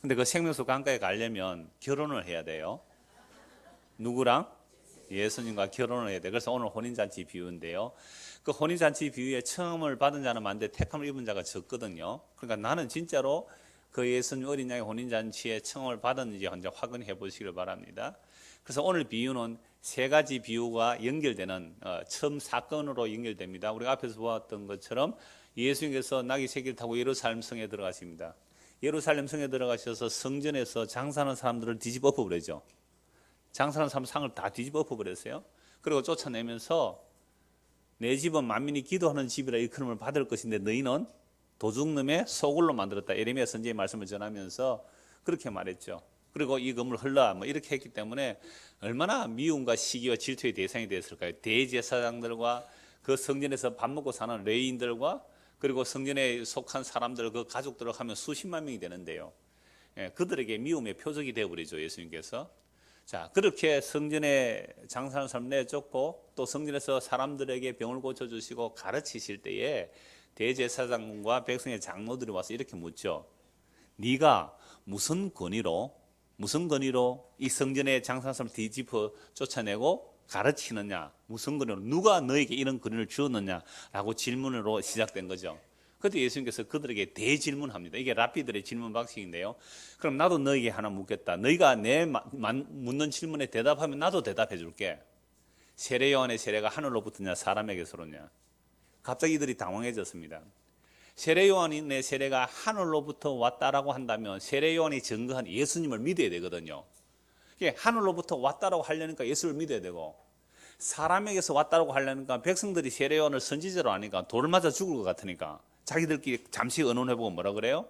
근데 그 생명수 강가에 가려면 결혼을 해야 돼요. 누구랑? 예수님과 결혼을 해야 돼. 그래서 오늘 혼인잔치 비유인데요. 그 혼인잔치 비유에 청음을 받은 자는 많은데 택함을 입은 자가 적거든요. 그러니까 나는 진짜로 그 예수님 어린 양의 혼인잔치에 청음을 받았는지 먼저 확인해 보시길 바랍니다. 그래서 오늘 비유는 세 가지 비유가 연결되는 처음 사건으로 연결됩니다. 우리가 앞에서 보았던 것처럼 예수님께서 나귀 새끼를 타고 예루살렘 성에 들어가십니다. 예루살렘 성에 들어가셔서 성전에서 장사하는 사람들을 뒤집어 엎어버리죠. 장사하는 사람 상을 다 뒤집어 엎어버렸어요. 그리고 쫓아내면서 내 집은 만민이 기도하는 집이라 일컬음을 받을 것인데 너희는 도둑놈의 소굴로 만들었다. 예레미야 선지의 말씀을 전하면서 그렇게 말했죠. 그리고 이 건물 흘러 뭐 이렇게 했기 때문에 얼마나 미움과 시기와 질투의 대상이 되었을까요? 대제사장들과 그 성전에서 밥 먹고 사는 레위인들과 그리고 성전에 속한 사람들 그 가족들을 하면 수십만 명이 되는데요. 그들에게 미움의 표적이 되어버리죠. 예수님께서. 자, 그렇게 성전에 장사하는 사람 내쫓고 또 성전에서 사람들에게 병을 고쳐주시고 가르치실 때에 대제사장과 백성의 장로들이 와서 이렇게 묻죠. 네가 무슨 권위로 이 성전에 장사하는 사람 뒤집어 쫓아내고 가르치느냐? 무슨 권위로? 누가 너에게 이런 권위를 주었느냐라고 질문으로 시작된 거죠. 그때 예수님께서 그들에게 대질문합니다. 이게 랍비들의 질문 방식인데요. 그럼 나도 너에게 하나 묻겠다. 너희가 내 묻는 질문에 대답하면 나도 대답해 줄게. 세례 요한의 세례가 하늘로부터냐 사람에게서로냐. 갑자기 이들이 당황해졌습니다. 세례 요한의 세례가 하늘로부터 왔다라고 한다면 세례 요한이 증거한 예수님을 믿어야 되거든요. 이게 하늘로부터 왔다라고 하려니까 예수를 믿어야 되고 사람에게서 왔다라고 하려니까 백성들이 세례 요한을 선지자로 아니까 돌을 맞아 죽을 것 같으니까 자기들끼리 잠시 의논해보고 뭐라 그래요?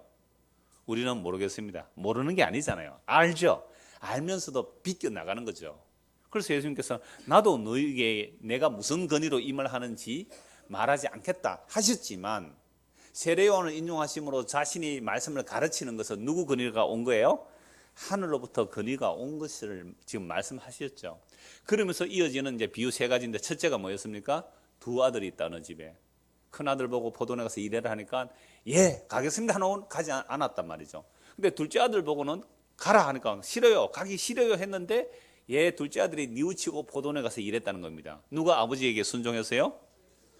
우리는 모르겠습니다. 모르는 게 아니잖아요. 알죠. 알면서도 비껴나가는 거죠. 그래서 예수님께서 나도 너에게 내가 무슨 권위로 이 말 하는지 말하지 않겠다 하셨지만 세례 요한을 인용하심으로 자신이 말씀을 가르치는 것은 누구 권위가 온 거예요? 하늘로부터 권위가 온 것을 지금 말씀하셨죠. 그러면서 이어지는 이제 비유 세 가지인데 첫째가 뭐였습니까? 두 아들이 있다 어느 집에. 큰 아들 보고 포도원에 가서 일해라 하니까 예 가겠습니다 하고는 가지 않았단 말이죠. 근데 둘째 아들 보고는 가라 하니까 싫어요 가기 싫어요 했는데 예 둘째 아들이 뉘우치고 포도원에 가서 일했다는 겁니다. 누가 아버지에게 순종했어요?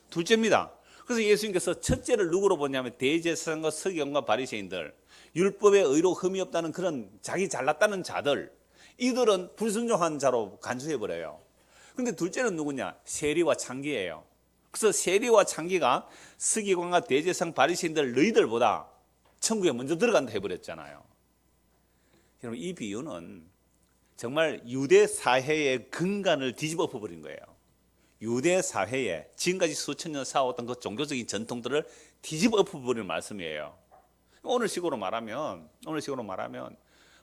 둘째입니다. 그래서 예수님께서 첫째를 누구로 보냐면 대제사장과 서기관과 바리새인들, 율법에 의로 흠이 없다는 그런 자기 잘났다는 자들, 이들은 불순종한 자로 간주해버려요. 근데 둘째는 누구냐? 세리와 창기예요. 그래서 세리와 창기가 서기관과 대제사장 바리새인들 너희들보다 천국에 먼저 들어간다 해버렸잖아요. 여러분 이 비유는 정말 유대 사회의 근간을 뒤집어 엎어버린 거예요. 유대 사회에 지금까지 수천 년 쌓아왔던 그 종교적인 전통들을 뒤집어 엎어버리는 말씀이에요. 오늘식으로 말하면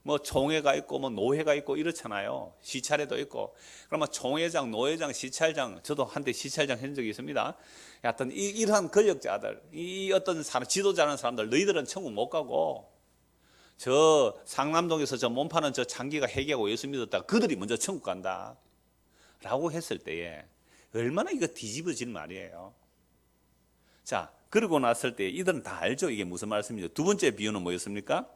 뭐 총회가 있고 뭐 노회가 있고 이렇잖아요. 시찰회도 있고. 그러면 총회장, 노회장, 시찰장, 저도 한때 시찰장 한 적이 있습니다. 하여튼 이러한 권력자들, 이 어떤 사람, 지도자라는 사람들, 너희들은 천국 못 가고 저 상남동에서 저 몸파는 저 장기가 회개하고 예수 믿었다. 그들이 먼저 천국 간다. 라고 했을 때에 얼마나 이거 뒤집어진 말이에요. 자, 그러고 났을 때 이들은 다 알죠. 이게 무슨 말씀이죠. 두 번째 비유는 뭐였습니까?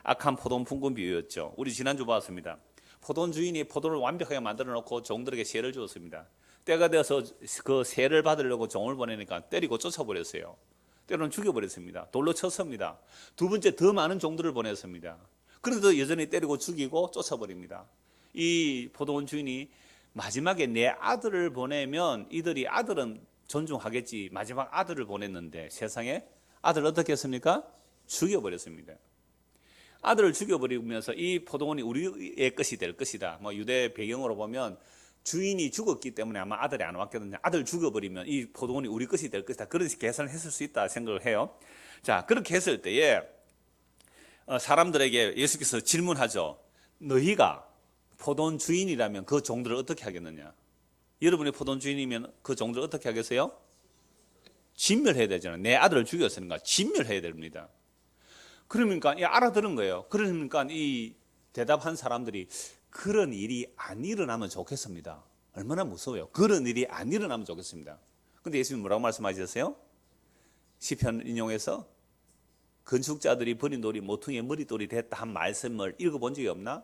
악한 포도원 품꾼 비유였죠. 우리 지난주 봤습니다. 포도원 주인이 포도를 완벽하게 만들어 놓고 종들에게 세를 주었습니다. 때가 되어서 그 세를 받으려고 종을 보내니까 때리고 쫓아버렸어요. 때로는 죽여버렸습니다. 돌로 쳤습니다. 두 번째 더 많은 종들을 보냈습니다. 그런데도 여전히 때리고 죽이고 쫓아버립니다. 이 포도원 주인이 마지막에 내 아들을 보내면 이들이 아들은 존중하겠지. 마지막 아들을 보냈는데 세상에 아들을 어떻게 했습니까? 죽여버렸습니다. 아들을 죽여버리면서 이 포도원이 우리의 것이 될 것이다. 뭐 유대 배경으로 보면 주인이 죽었기 때문에 아마 아들이 안 왔거든요. 아들 죽여버리면 이 포도원이 우리 것이 될 것이다. 그런 계산을 했을 수 있다 생각을 해요. 자, 그렇게 했을 때에 사람들에게 예수께서 질문하죠. 너희가 포도원 주인이라면 그 종들을 어떻게 하겠느냐? 여러분이 포도원 주인이면 그 종들을 어떻게 하겠어요? 진멸해야 되잖아요. 내 아들을 죽였으니까 진멸해야 됩니다. 그러니까 알아들은 거예요. 그러니까 이 대답한 사람들이 그런 일이 안 일어나면 좋겠습니다. 얼마나 무서워요. 그런 일이 안 일어나면 좋겠습니다. 근데 예수님 뭐라고 말씀하셨어요? 시편 인용해서 건축자들이 버린 돌이 모퉁이의 머릿돌이 됐다 한 말씀을 읽어본 적이 없나?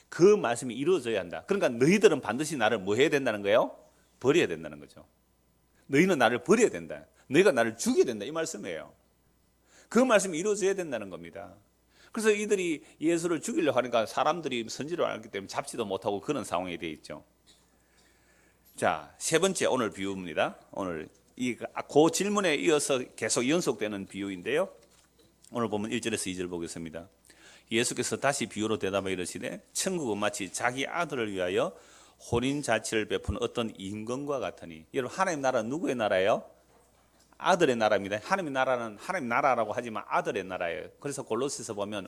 그 말씀이 이루어져야 한다. 그러니까 너희들은 반드시 나를 뭐 해야 된다는 거예요? 버려야 된다는 거죠. 너희는 나를 버려야 된다. 너희가 나를 죽여야 된다. 이 말씀이에요. 그 말씀이 이루어져야 된다는 겁니다. 그래서 이들이 예수를 죽이려고 하니까 사람들이 선지를 알기 때문에 잡지도 못하고 그런 상황이 되어 있죠. 자, 세 번째 오늘 비유입니다. 오늘 그 질문에 이어서 계속 연속되는 비유인데요. 오늘 보면 1절에서 2절 보겠습니다. 예수께서 다시 비유로 대답하여 이르시되 천국은 마치 자기 아들을 위하여 혼인잔치를 베푸는 어떤 임금과 같으니. 여러분, 하나님 나라는 누구의 나라예요? 아들의 나라입니다. 하나님의 나라는 하나님 나라라고 하지만 아들의 나라예요. 그래서 골로새서 보면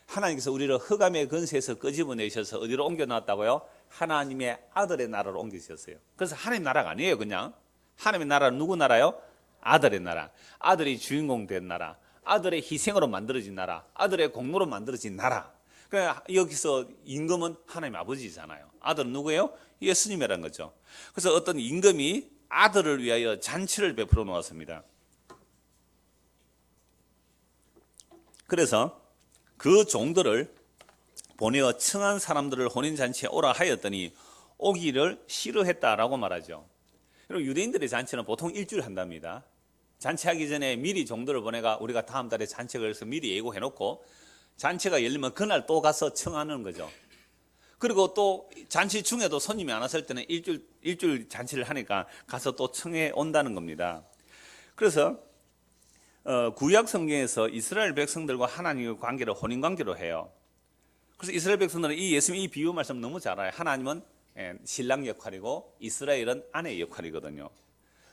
하나님께서 우리를 흑암의 근세에서 끄집어내셔서 어디로 옮겨놨다고요? 하나님의 아들의 나라로 옮기셨어요. 그래서 하나님 나라가 아니에요. 그냥 하나님의 나라는 누구 나라요? 아들의 나라. 아들이 주인공 된 나라, 아들의 희생으로 만들어진 나라, 아들의 공로로 만들어진 나라. 그러니까 여기서 임금은 하나님 아버지잖아요. 아들은 누구예요? 예수님이라는 거죠. 그래서 어떤 임금이 아들을 위하여 잔치를 베풀어 놓았습니다. 그래서 그 종들을 보내어 청한 사람들을 혼인잔치에 오라 하였더니 오기를 싫어했다라고 말하죠. 여러분, 유대인들의 잔치는 보통 일주일 한답니다. 잔치하기 전에 미리 종들을 보내가 우리가 다음 달에 잔치가 있어서 미리 예고해놓고 잔치가 열리면 그날 또 가서 청하는 거죠. 그리고 또 잔치 중에도 손님이 안 왔을 때는 일주일 잔치를 하니까 가서 또 청해 온다는 겁니다. 그래서 구약 성경에서 이스라엘 백성들과 하나님의 관계를 혼인 관계로 해요. 그래서 이스라엘 백성들은 이 예수님 이 비유 말씀 너무 잘 알아요. 하나님은 신랑 역할이고 이스라엘은 아내 역할이거든요.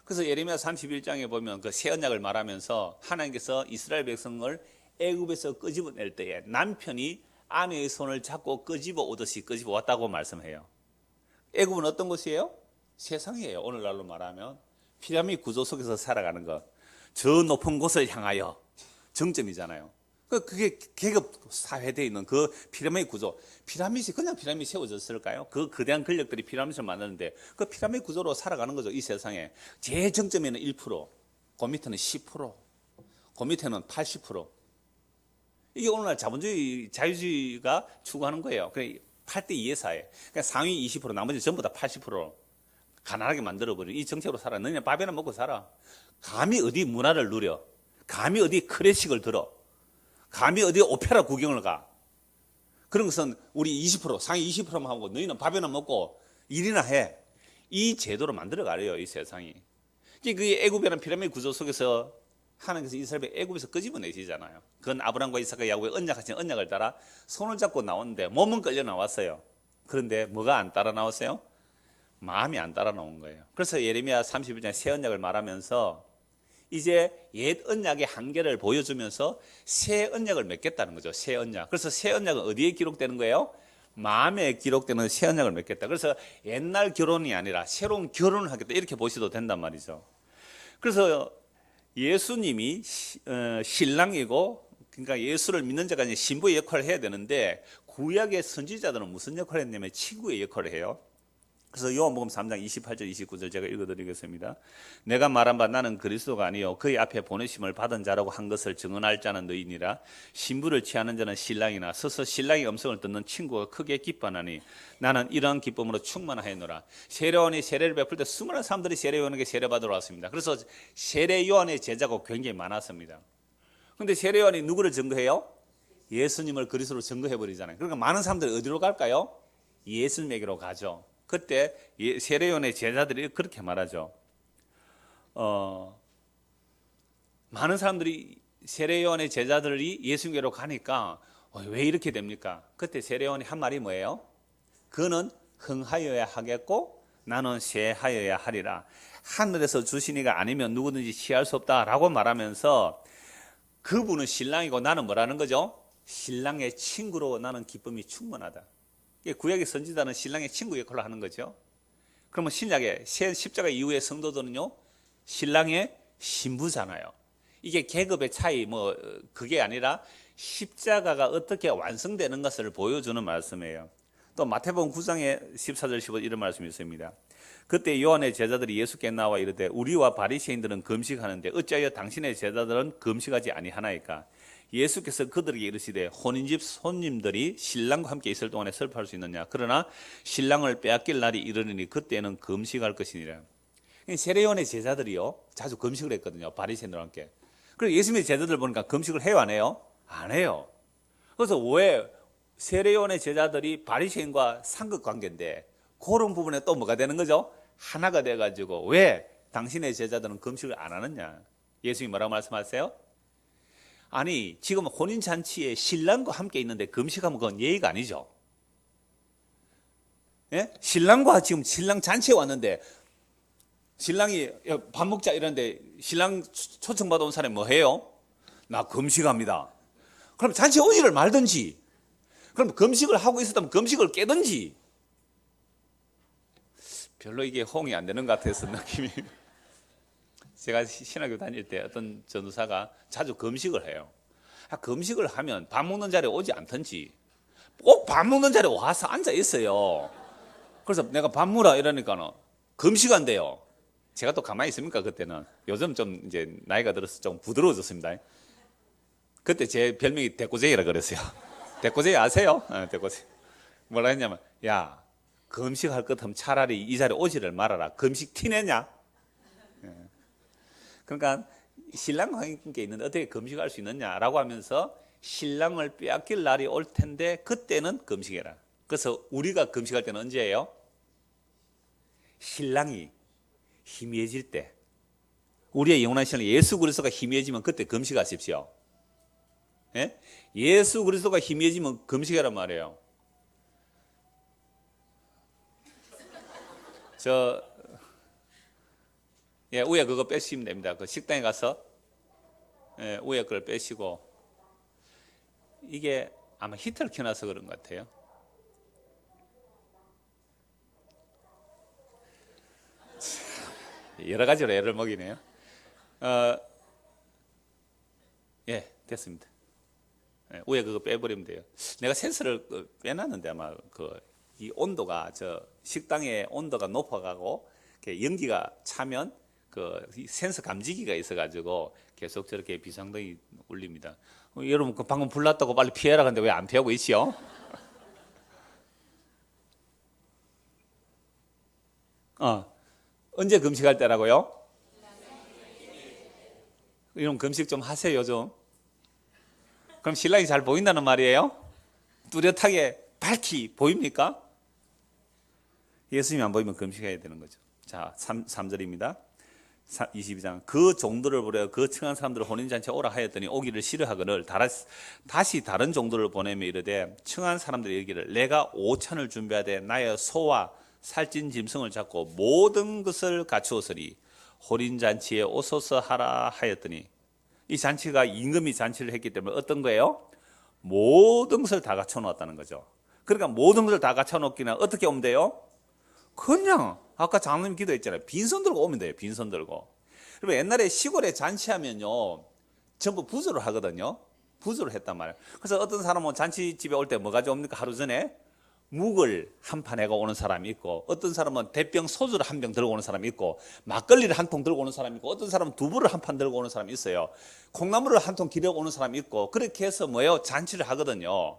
그래서 예레미야 31장에 보면 그 새 언약을 말하면서 하나님께서 이스라엘 백성을 애굽에서 끄집어낼 때에 남편이 아내의 손을 잡고 끄집어 오듯이 끄집어 왔다고 말씀해요. 애굽은 어떤 곳이에요? 세상이에요. 오늘날로 말하면 피라미드 구조 속에서 살아가는 것. 저 높은 곳을 향하여 정점이잖아요. 그게 계급 사회되어 있는 그 피라미드 구조. 피라미드이 그냥 피라미드 세워졌을까요? 그 거대한 권력들이 피라미드를 만드는데 그 피라미드 구조로 살아가는 거죠. 이 세상에 제일 정점에는 1%, 그 밑에는 10%, 그 밑에는 80%. 이게 오늘날 자본주의, 자유주의가 추구하는 거예요. 8대 2의 사회. 그러니까 상위 20%, 나머지 전부 다 80% 가난하게 만들어버리는 이 정책으로 살아. 너희는 밥이나 먹고 살아. 감히 어디 문화를 누려. 감히 어디 클래식을 들어. 감히 어디 오페라 구경을 가. 그런 것은 우리 20%, 상위 20%만 하고 너희는 밥이나 먹고 일이나 해. 이 제도로 만들어가래요, 이 세상이. 그게 애굽이라는 피라미드 구조 속에서 하나님께서 이스라엘 애굽에서 끄집어내시잖아요. 그건 아브라함과 이삭과 야곱의 언약하신 언약을 따라 손을 잡고 나오는데 몸은 끌려 나왔어요. 그런데 뭐가 안 따라 나왔어요? 마음이 안 따라 나온 거예요. 그래서 예레미야 31장 새 언약을 말하면서 이제 옛 언약의 한계를 보여주면서 새 언약을 맺겠다는 거죠. 새 언약. 그래서 새 언약은 어디에 기록되는 거예요? 마음에 기록되는 새 언약을 맺겠다. 그래서 옛날 결혼이 아니라 새로운 결혼을 하겠다. 이렇게 보셔도 된단 말이죠. 그래서 예수님이 신랑이고, 그러니까 예수를 믿는 자가 이제 신부의 역할을 해야 되는데 구약의 선지자들은 무슨 역할을 했냐면 친구의 역할을 해요. 그래서 요한복음 3장 28절 29절 제가 읽어드리겠습니다. 내가 말한 바 나는 그리스도가 아니요 그의 앞에 보내심을 받은 자라고 한 것을 증언할 자는 너희니라. 신부를 취하는 자는 신랑이나 서서 신랑의 음성을 듣는 친구가 크게 기뻐하나니 나는 이러한 기쁨으로 충만하였노라. 세례요한이 세례를 베풀 때 수많은 사람들이 세례요한에게 세례받으러 왔습니다. 그래서 세례요한의 제자가 굉장히 많았습니다. 그런데 세례요한이 누구를 증거해요? 예수님을 그리스도로 증거해버리잖아요. 그러니까 많은 사람들이 어디로 갈까요? 예수님에게로 가죠. 그때 세례요한의 제자들이 그렇게 말하죠. 많은 사람들이 세례요한의 제자들이 예수님께로 가니까 왜 이렇게 됩니까? 그때 세례요한이 한 말이 뭐예요? 그는 흥하여야 하겠고 나는 쇠하여야 하리라. 하늘에서 주신 이가 아니면 누구든지 취할 수 없다라고 말하면서 그분은 신랑이고 나는 뭐라는 거죠? 신랑의 친구로 나는 기쁨이 충만하다. 구약의 선지자는 신랑의 친구 역할을 하는 거죠. 그러면 신약의 십자가 이후의 성도들은요, 신랑의 신부잖아요. 이게 계급의 차이, 그게 아니라 십자가가 어떻게 완성되는 것을 보여주는 말씀이에요. 또 또 마태복음 9장에 14절 15절 이런 말씀이 있습니다. 그때 요한의 제자들이 예수께 나와 이르되 우리와 바리새인들은 금식하는데 어찌하여 당신의 제자들은 금식하지 아니하나이까. 예수께서 그들에게 이르시되 혼인집 손님들이 신랑과 함께 있을 동안에 슬퍼할 수 있느냐. 그러나 신랑을 빼앗길 날이 이르리니 그때는 금식할 것이니라. 세례요한의 제자들이요 자주 금식을 했거든요. 바리새인들과 함께. 그리고 예수님의 제자들 보니까 금식을 해요 안 해요? 안 해요. 그래서 왜 세례요한의 제자들이 바리새인과 상극 관계인데 그런 부분에 또 뭐가 되는 거죠? 하나가 돼가지고 왜 당신의 제자들은 금식을 안 하느냐. 예수님이 뭐라고 말씀하세요? 아니 지금 혼인잔치에 신랑과 함께 있는데 금식하면 그건 예의가 아니죠. 예? 신랑과 지금 신랑 잔치에 왔는데 신랑이 밥 먹자 이러는데 신랑 초청받아 온 사람이 뭐 해요? 나 금식합니다. 그럼 잔치에 오지를 말든지, 그럼 금식을 하고 있었다면 금식을 깨든지. 별로 이게 호응이 안 되는 것 같아서 느낌이. 제가 신학교 다닐 때 어떤 전도사가 자주 금식을 해요. 금식을 하면 밥 먹는 자리에 오지 않든지 꼭 밥 먹는 자리에 와서 앉아 있어요. 그래서 내가 밥 먹으라 이러니까는 금식한대요. 제가 또 가만히 있습니까 그때는. 요즘 좀 이제 나이가 들어서 좀 부드러워졌습니다. 그때 제 별명이 대꼬제이라 그랬어요. 대꼬제이 아세요? 대꼬제이. 뭐라 했냐면 야 금식할 것 같으면 차라리 이 자리에 오지를 말아라. 금식 티내냐? 그러니까 신랑과 함께 있는데 어떻게 금식할 수 있느냐라고 하면서 신랑을 빼앗길 날이 올 텐데 그때는 금식해라. 그래서 우리가 금식할 때는 언제예요? 신랑이 희미해질 때, 우리의 영원한 신랑 예수 그리스도가 희미해지면 그때 금식하십시오. 예? 예수 그리스도가 희미해지면 금식하란 말이에요. 위에 그거 빼시면 됩니다. 그 식당에 가서 위에 걸 빼시고, 이게 아마 히터를 켜놔서 그런 것 같아요. 여러 가지로 애를 먹이네요. 됐습니다. 위에 그거 빼버리면 돼요. 내가 센서를 빼놨는데 아마 이 온도가 식당의 온도가 높아가고 연기가 차면 센서 감지기가 있어가지고 계속 저렇게 비상등이 울립니다. 여러분 방금 불 났다고 빨리 피해라 하는데 왜 안 피하고 있지요? 언제 금식할 때라고요? 이런 금식 좀 하세요 요즘. 그럼 신랑이 잘 보인다는 말이에요? 뚜렷하게 밝히 보입니까? 예수님이 안 보이면 금식해야 되는 거죠. 자, 3절입니다. 22장. 그 종들을 보려 그 청한 사람들을 혼인잔치에 오라 하였더니 오기를 싫어하거늘 다시 다른 종들을 보내며 이르되 청한 사람들이 이르기를 내가 5천을 준비하되 나의 소와 살찐 짐승을 잡고 모든 것을 갖추었으니 혼인잔치에 오소서 하라 하였더니, 이 잔치가 임금이 잔치를 했기 때문에 어떤 거예요? 모든 것을 다 갖춰 놓았다는 거죠. 그러니까 모든 것을 다 갖춰 놓기는 어떻게 오면 돼요? 그냥 아까 장로님 기도했잖아요. 빈손 들고 오면 돼요. 빈손 들고. 그리고 옛날에 시골에 잔치하면요 전부 부조를 하거든요. 부조를 했단 말이에요. 그래서 어떤 사람은 잔치집에 올 때 뭐 가져옵니까? 하루 전에 묵을 한 판 해가 오는 사람이 있고, 어떤 사람은 대병 소주를 한 병 들고 오는 사람이 있고, 막걸리를 한 통 들고 오는 사람이 있고, 어떤 사람은 두부를 한 판 들고 오는 사람이 있어요. 콩나물을 한 통 기르고 오는 사람이 있고, 그렇게 해서 뭐예요? 잔치를 하거든요.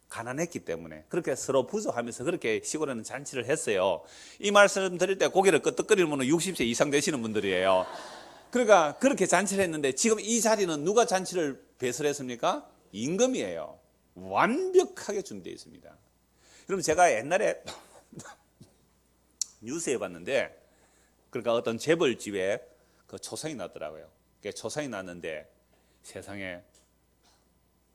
가난했기 때문에. 그렇게 서로 부조하면서 그렇게 시골에는 잔치를 했어요. 이 말씀 드릴 때 고개를 끄덕거리는 분은 60세 이상 되시는 분들이에요. 그러니까 그렇게 잔치를 했는데 지금 이 자리는 누가 잔치를 배설했습니까? 임금이에요. 완벽하게 준비되어 있습니다. 여러분 제가 옛날에 뉴스에 봤는데, 그러니까 어떤 재벌집에 초상이 났더라고요. 초상이 났는데 세상에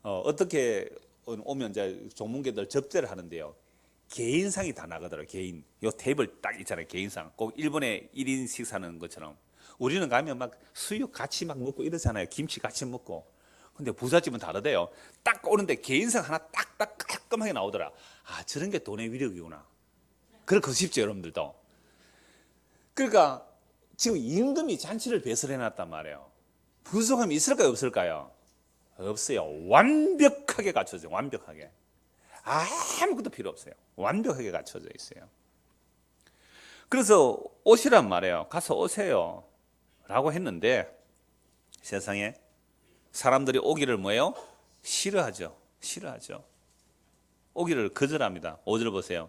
어떻게 오면 이제 종문계들 접대를 하는데요. 개인상이 다 나가더라고요. 개인. 요 테이블 딱 있잖아요. 개인상. 꼭 일본에 1인 식사하는 것처럼. 우리는 가면 막 수육 같이 막 먹고 이러잖아요. 김치 같이 먹고. 근데 부잣집은 다르대요. 딱 오는데 개인상 하나 딱딱 깔끔하게 나오더라. 아, 저런 게 돈의 위력이구나. 그렇고 싶죠, 여러분들도. 그러니까 지금 임금이 잔치를 배설해 놨단 말이에요. 부족함이 있을까요, 없을까요? 없어요. 완벽하게 갖춰져. 완벽하게. 아무것도 필요 없어요. 완벽하게 갖춰져 있어요. 그래서 오시란 말이에요. 가서 오세요 라고 했는데 세상에 사람들이 오기를 뭐예요? 싫어하죠. 오기를 거절합니다. 5절 보세요.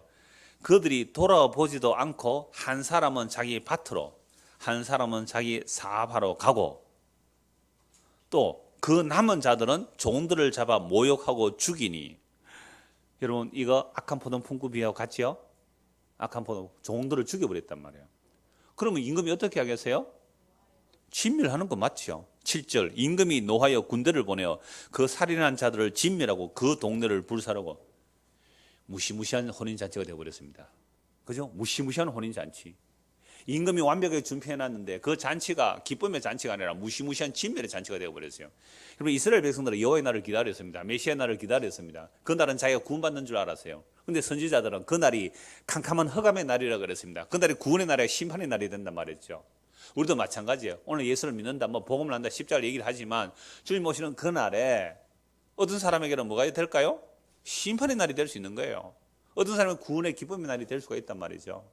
그들이 돌아보지도 않고 한 사람은 자기 밭으로, 한 사람은 자기 사업하러 가고, 또 그 남은 자들은 종들을 잡아 모욕하고 죽이니. 여러분, 이거 악한 포도 품고 비하고 같지요? 악한 포도 종들을 죽여버렸단 말이에요. 그러면 임금이 어떻게 하겠어요? 진멸하는 거 맞죠? 7절 임금이 노하여 군대를 보내어 그 살인한 자들을 진멸하고 그 동네를 불사르고. 무시무시한 혼인잔치가 되어버렸습니다. 그죠? 무시무시한 혼인잔치. 임금이 완벽하게 준비해놨는데 그 잔치가 기쁨의 잔치가 아니라 무시무시한 진멸의 잔치가 되어버렸어요. 여러분, 이스라엘 백성들은 여호와의 날을 기다렸습니다. 메시아의 날을 기다렸습니다. 그 날은 자기가 구원받는 줄 알았어요. 근데 선지자들은 그 날이 캄캄한 흑암의 날이라 그랬습니다. 그 날이 구원의 날이 심판의 날이 된단 말이죠. 우리도 마찬가지예요. 오늘 예수를 믿는다, 뭐 복음을 한다, 십자가를 얘기를 하지만 주님 오시는 그 날에 어떤 사람에게는 뭐가 될까요? 심판의 날이 될 수 있는 거예요. 어떤 사람은 구원의 기쁨의 날이 될 수가 있단 말이죠.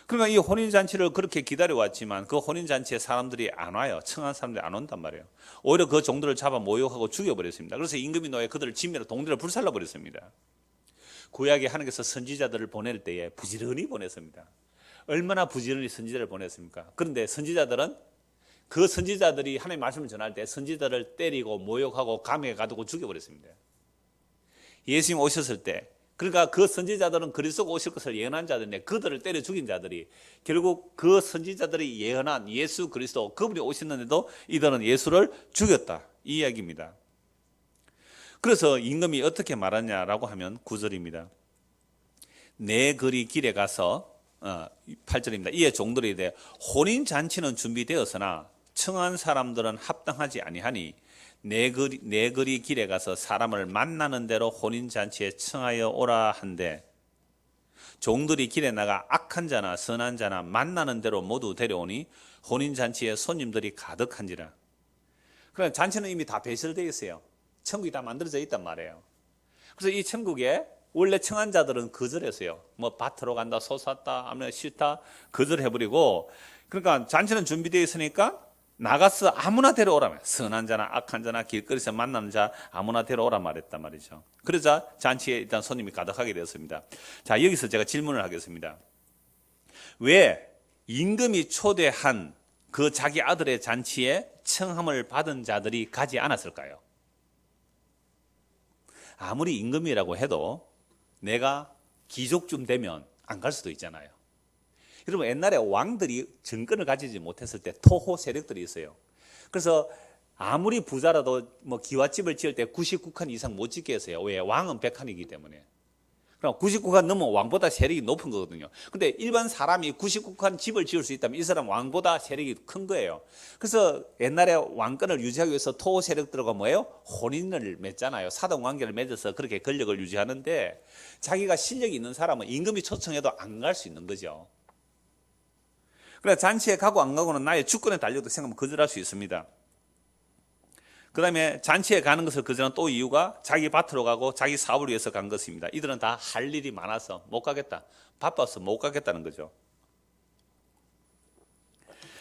그러니까 이 혼인잔치를 그렇게 기다려왔지만 그 혼인잔치에 사람들이 안 와요. 청한 사람들이 안 온단 말이에요. 오히려 그 종들을 잡아 모욕하고 죽여버렸습니다. 그래서 임금이 노예 그들을 진멸하고 동네를 불살라버렸습니다. 구약에 하나님께서 선지자들을 보낼 때에 부지런히 보냈습니다. 얼마나 부지런히 선지자를 보냈습니까? 그런데 선지자들은 그 선지자들이 하나님의 말씀을 전할 때 선지자를 때리고 모욕하고 감옥에 가두고 죽여버렸습니다. 예수님 오셨을 때, 그러니까 그 선지자들은 그리스도가 오실 것을 예언한 자들인데 그들을 때려 죽인 자들이 결국 그 선지자들이 예언한 예수 그리스도, 그분이 오셨는데도 이들은 예수를 죽였다, 이 이야기입니다. 그래서 임금이 어떻게 말하냐라고 하면 9절입니다. 내 거리 길에 가서 8절입니다. 이에 종들이 이르되 혼인잔치는 준비되었으나 청한 사람들은 합당하지 아니하니 내 거리 길에 가서 사람을 만나는 대로 혼인잔치에 청하여 오라 한데, 종들이 길에 나가 악한 자나 선한 자나 만나는 대로 모두 데려오니 혼인잔치에 손님들이 가득한지라. 그러나 잔치는 이미 다 배설되어 있어요. 천국이 다 만들어져 있단 말이에요. 그래서 이 천국에 원래 청한 자들은 거절했어요. 뭐 밭으로 간다, 소 샀다, 아무나 싫다, 거절해버리고. 그러니까 잔치는 준비되어 있으니까 나가서 아무나 데려오라 말이에요. 선한 자나 악한 자나 길거리에서 만나는 자 아무나 데려오라 말했단 말이죠. 그러자 잔치에 일단 손님이 가득하게 되었습니다. 자, 여기서 제가 질문을 하겠습니다. 왜 임금이 초대한 그 자기 아들의 잔치에 청함을 받은 자들이 가지 않았을까요? 아무리 임금이라고 해도 내가 귀족쯤 되면 안 갈 수도 있잖아요. 여러분, 옛날에 왕들이 정권을 가지지 못했을 때 토호 세력들이 있어요. 그래서 아무리 부자라도 뭐 기와집을 지을 때 99칸 이상 못 짓게 했어요. 왜? 왕은 100칸이기 때문에. 그럼 99칸 넘으면 왕보다 세력이 높은 거거든요. 근데 일반 사람이 99칸 집을 지을 수 있다면 이 사람 왕보다 세력이 큰 거예요. 그래서 옛날에 왕권을 유지하기 위해서 토호 세력들과 뭐예요? 혼인을 맺잖아요. 사돈 관계를 맺어서 그렇게 권력을 유지하는데, 자기가 실력이 있는 사람은 임금이 초청해도 안 갈 수 있는 거죠. 그래, 잔치에 가고 안 가고는 나의 주권에 달려도 생각하면 거절할 수 있습니다. 그 다음에 잔치에 가는 것을 거절한 또 이유가 자기 밭으로 가고 자기 사업을 위해서 간 것입니다. 이들은 다 할 일이 많아서 못 가겠다, 바빠서 못 가겠다는 거죠.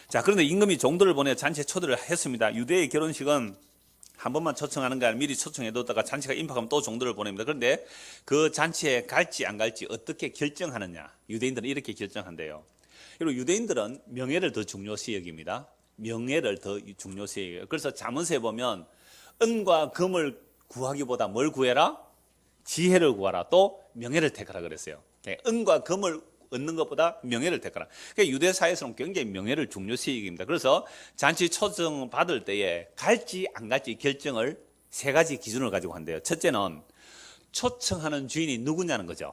자, 그런데 임금이 종들을 보내 잔치에 초대를 했습니다. 유대의 결혼식은 한 번만 초청하는 게 아니라 미리 초청해뒀다가 잔치가 임박하면 또 종들을 보냅니다. 그런데 그 잔치에 갈지 안 갈지 어떻게 결정하느냐, 유대인들은 이렇게 결정한대요. 여러분, 유대인들은 명예를 더 중요시 여깁니다. 명예를 더 중요시 여겨요. 그래서 잠언서에 보면 은과 금을 구하기보다 뭘 구해라? 지혜를 구하라, 또 명예를 택하라 그랬어요. 은과 금을 얻는 것보다 명예를 택하라. 그러니까 유대 사회에서는 굉장히 명예를 중요시 여깁니다. 그래서 잔치 초청 받을 때에 갈지 안 갈지 결정을 세 가지 기준을 가지고 한대요. 첫째는 초청하는 주인이 누구냐는 거죠.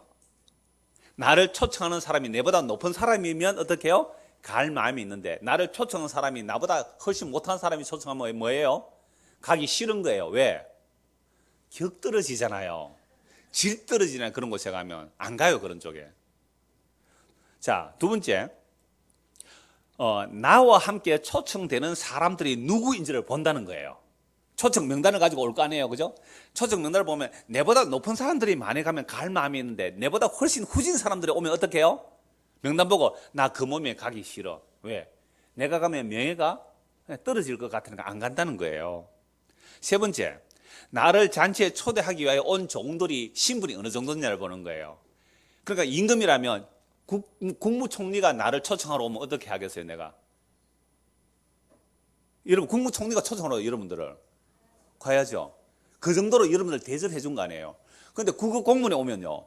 나를 초청하는 사람이 내보다 높은 사람이면 어떻게 해요? 갈 마음이 있는데, 나를 초청하는 사람이 나보다 훨씬 못한 사람이 초청하면 뭐예요? 가기 싫은 거예요. 왜? 격 떨어지잖아요. 질 떨어지잖아요. 그런 곳에 가면 안 가요, 그런 쪽에. 자, 두 번째, 나와 함께 초청되는 사람들이 누구인지를 본다는 거예요. 초청 명단을 가지고 올 거 아니에요, 그죠? 초청 명단을 보면 내보다 높은 사람들이 많이 가면 갈 마음이 있는데 내보다 훨씬 후진 사람들이 오면 어떻게 해요? 명단 보고 나 그 몸에 가기 싫어. 왜? 내가 가면 명예가 떨어질 것 같으니까 안 간다는 거예요. 세 번째, 나를 잔치에 초대하기 위하여 온 종들이 신분이 어느 정도냐를 보는 거예요. 그러니까 임금이라면 국무총리가 나를 초청하러 오면 어떻게 하겠어요, 내가? 여러분, 국무총리가 초청하러 여러분들을 가야죠. 그 정도로 여러분들 대접해 준 거 아니에요. 그런데 국어 공무원에 오면요,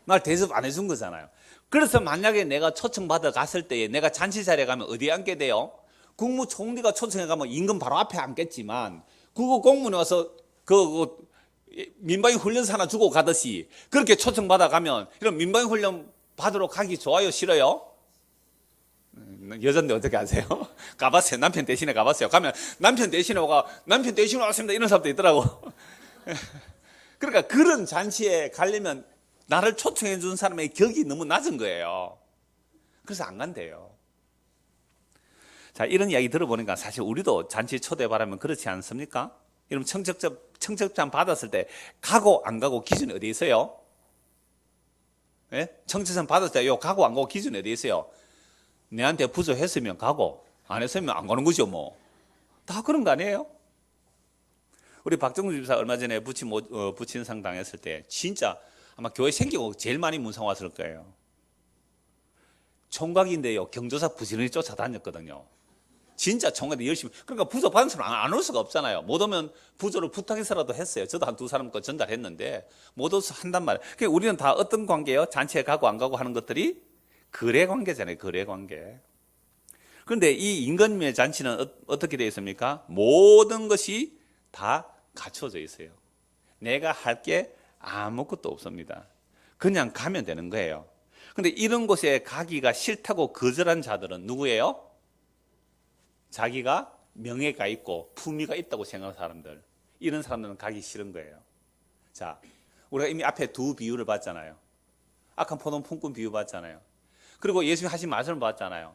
날 대접 안 해준 거잖아요. 그래서 만약에 내가 초청받아 갔을 때에 내가 잔치 자리에 가면 어디에 앉게 돼요? 국무총리가 초청해 가면 임금 바로 앞에 앉겠지만 국어 공무원에 와서 민방위 훈련소 하나 주고 가듯이 그렇게 초청받아 가면 이런 민방위 훈련 받으러 가기 좋아요, 싫어요? 여잔데 어떻게 하세요? 가봤어요. 남편 대신에 가봤어요. 가면 남편 대신에 왔습니다 이런 사람도 있더라고. 그러니까 그런 잔치에 가려면 나를 초청해 준 사람의 격이 너무 낮은 거예요. 그래서 안 간대요. 자, 이런 이야기 들어보니까 사실 우리도 잔치 초대받으면 그렇지 않습니까? 여러분, 청첩장 받았을 때 가고 안 가고 기준이 어디 있어요? 예? 청첩장 받았을 때 가고 안 가고 기준이 어디 있어요? 내한테 부조했으면 가고 안 했으면 안 가는 거죠, 뭐. 다 그런 거 아니에요? 우리 박정주 집사 얼마 전에 부친상 당했을 때 진짜 아마 교회 생기고 제일 많이 문상 왔을 거예요. 총각인데요, 경조사 부지런히 쫓아다녔거든요. 진짜 총각이 열심히. 그러니까 부조 받은 사람 안 올 수가 없잖아요. 못 오면 부조를 부탁해서라도 했어요. 저도 한 두 사람 거 전달했는데 못 와서 한단 말이에요. 그러니까 우리는 다 어떤 관계예요? 잔치에 가고 안 가고 하는 것들이 거래 관계잖아요. 거래 관계. 그런데 이 임금님의 잔치는 어떻게 되어 있습니까? 모든 것이 다 갖춰져 있어요. 내가 할 게 아무것도 없습니다. 그냥 가면 되는 거예요. 그런데 이런 곳에 가기가 싫다고 거절한 자들은 누구예요? 자기가 명예가 있고 품위가 있다고 생각하는 사람들. 이런 사람들은 가기 싫은 거예요. 자, 우리가 이미 앞에 두 비유를 봤잖아요. 악한 포도원 품꾼 비유 봤잖아요. 그리고 예수님이 하신 말씀을 봤잖아요.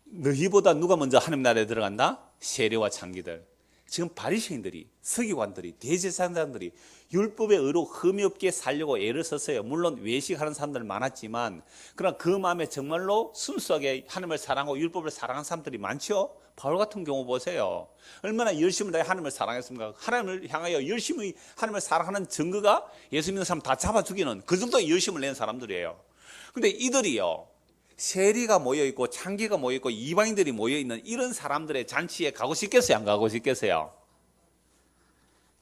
너희보다 누가 먼저 하나님 나라에 들어간다? 세리와 창기들. 지금 바리새인들이, 서기관들이, 대제사장들이 율법의 의로 흠이 없게 살려고 애를 썼어요. 물론 외식하는 사람들 많았지만 그러나 그 마음에 정말로 순수하게 하나님을 사랑하고 율법을 사랑하는 사람들이 많죠. 바울 같은 경우 보세요. 얼마나 열심을 다해 하나님을 사랑했습니까? 하나님을 향하여 열심히 하나님을 사랑하는 증거가 예수 믿는 사람 다 잡아 죽이는 그 정도의 열심을 낸 사람들이에요. 근데 이들이요, 세리가 모여있고 창기가 모여있고 이방인들이 모여있는 이런 사람들의 잔치에 가고 싶겠어요? 안 가고 싶겠어요?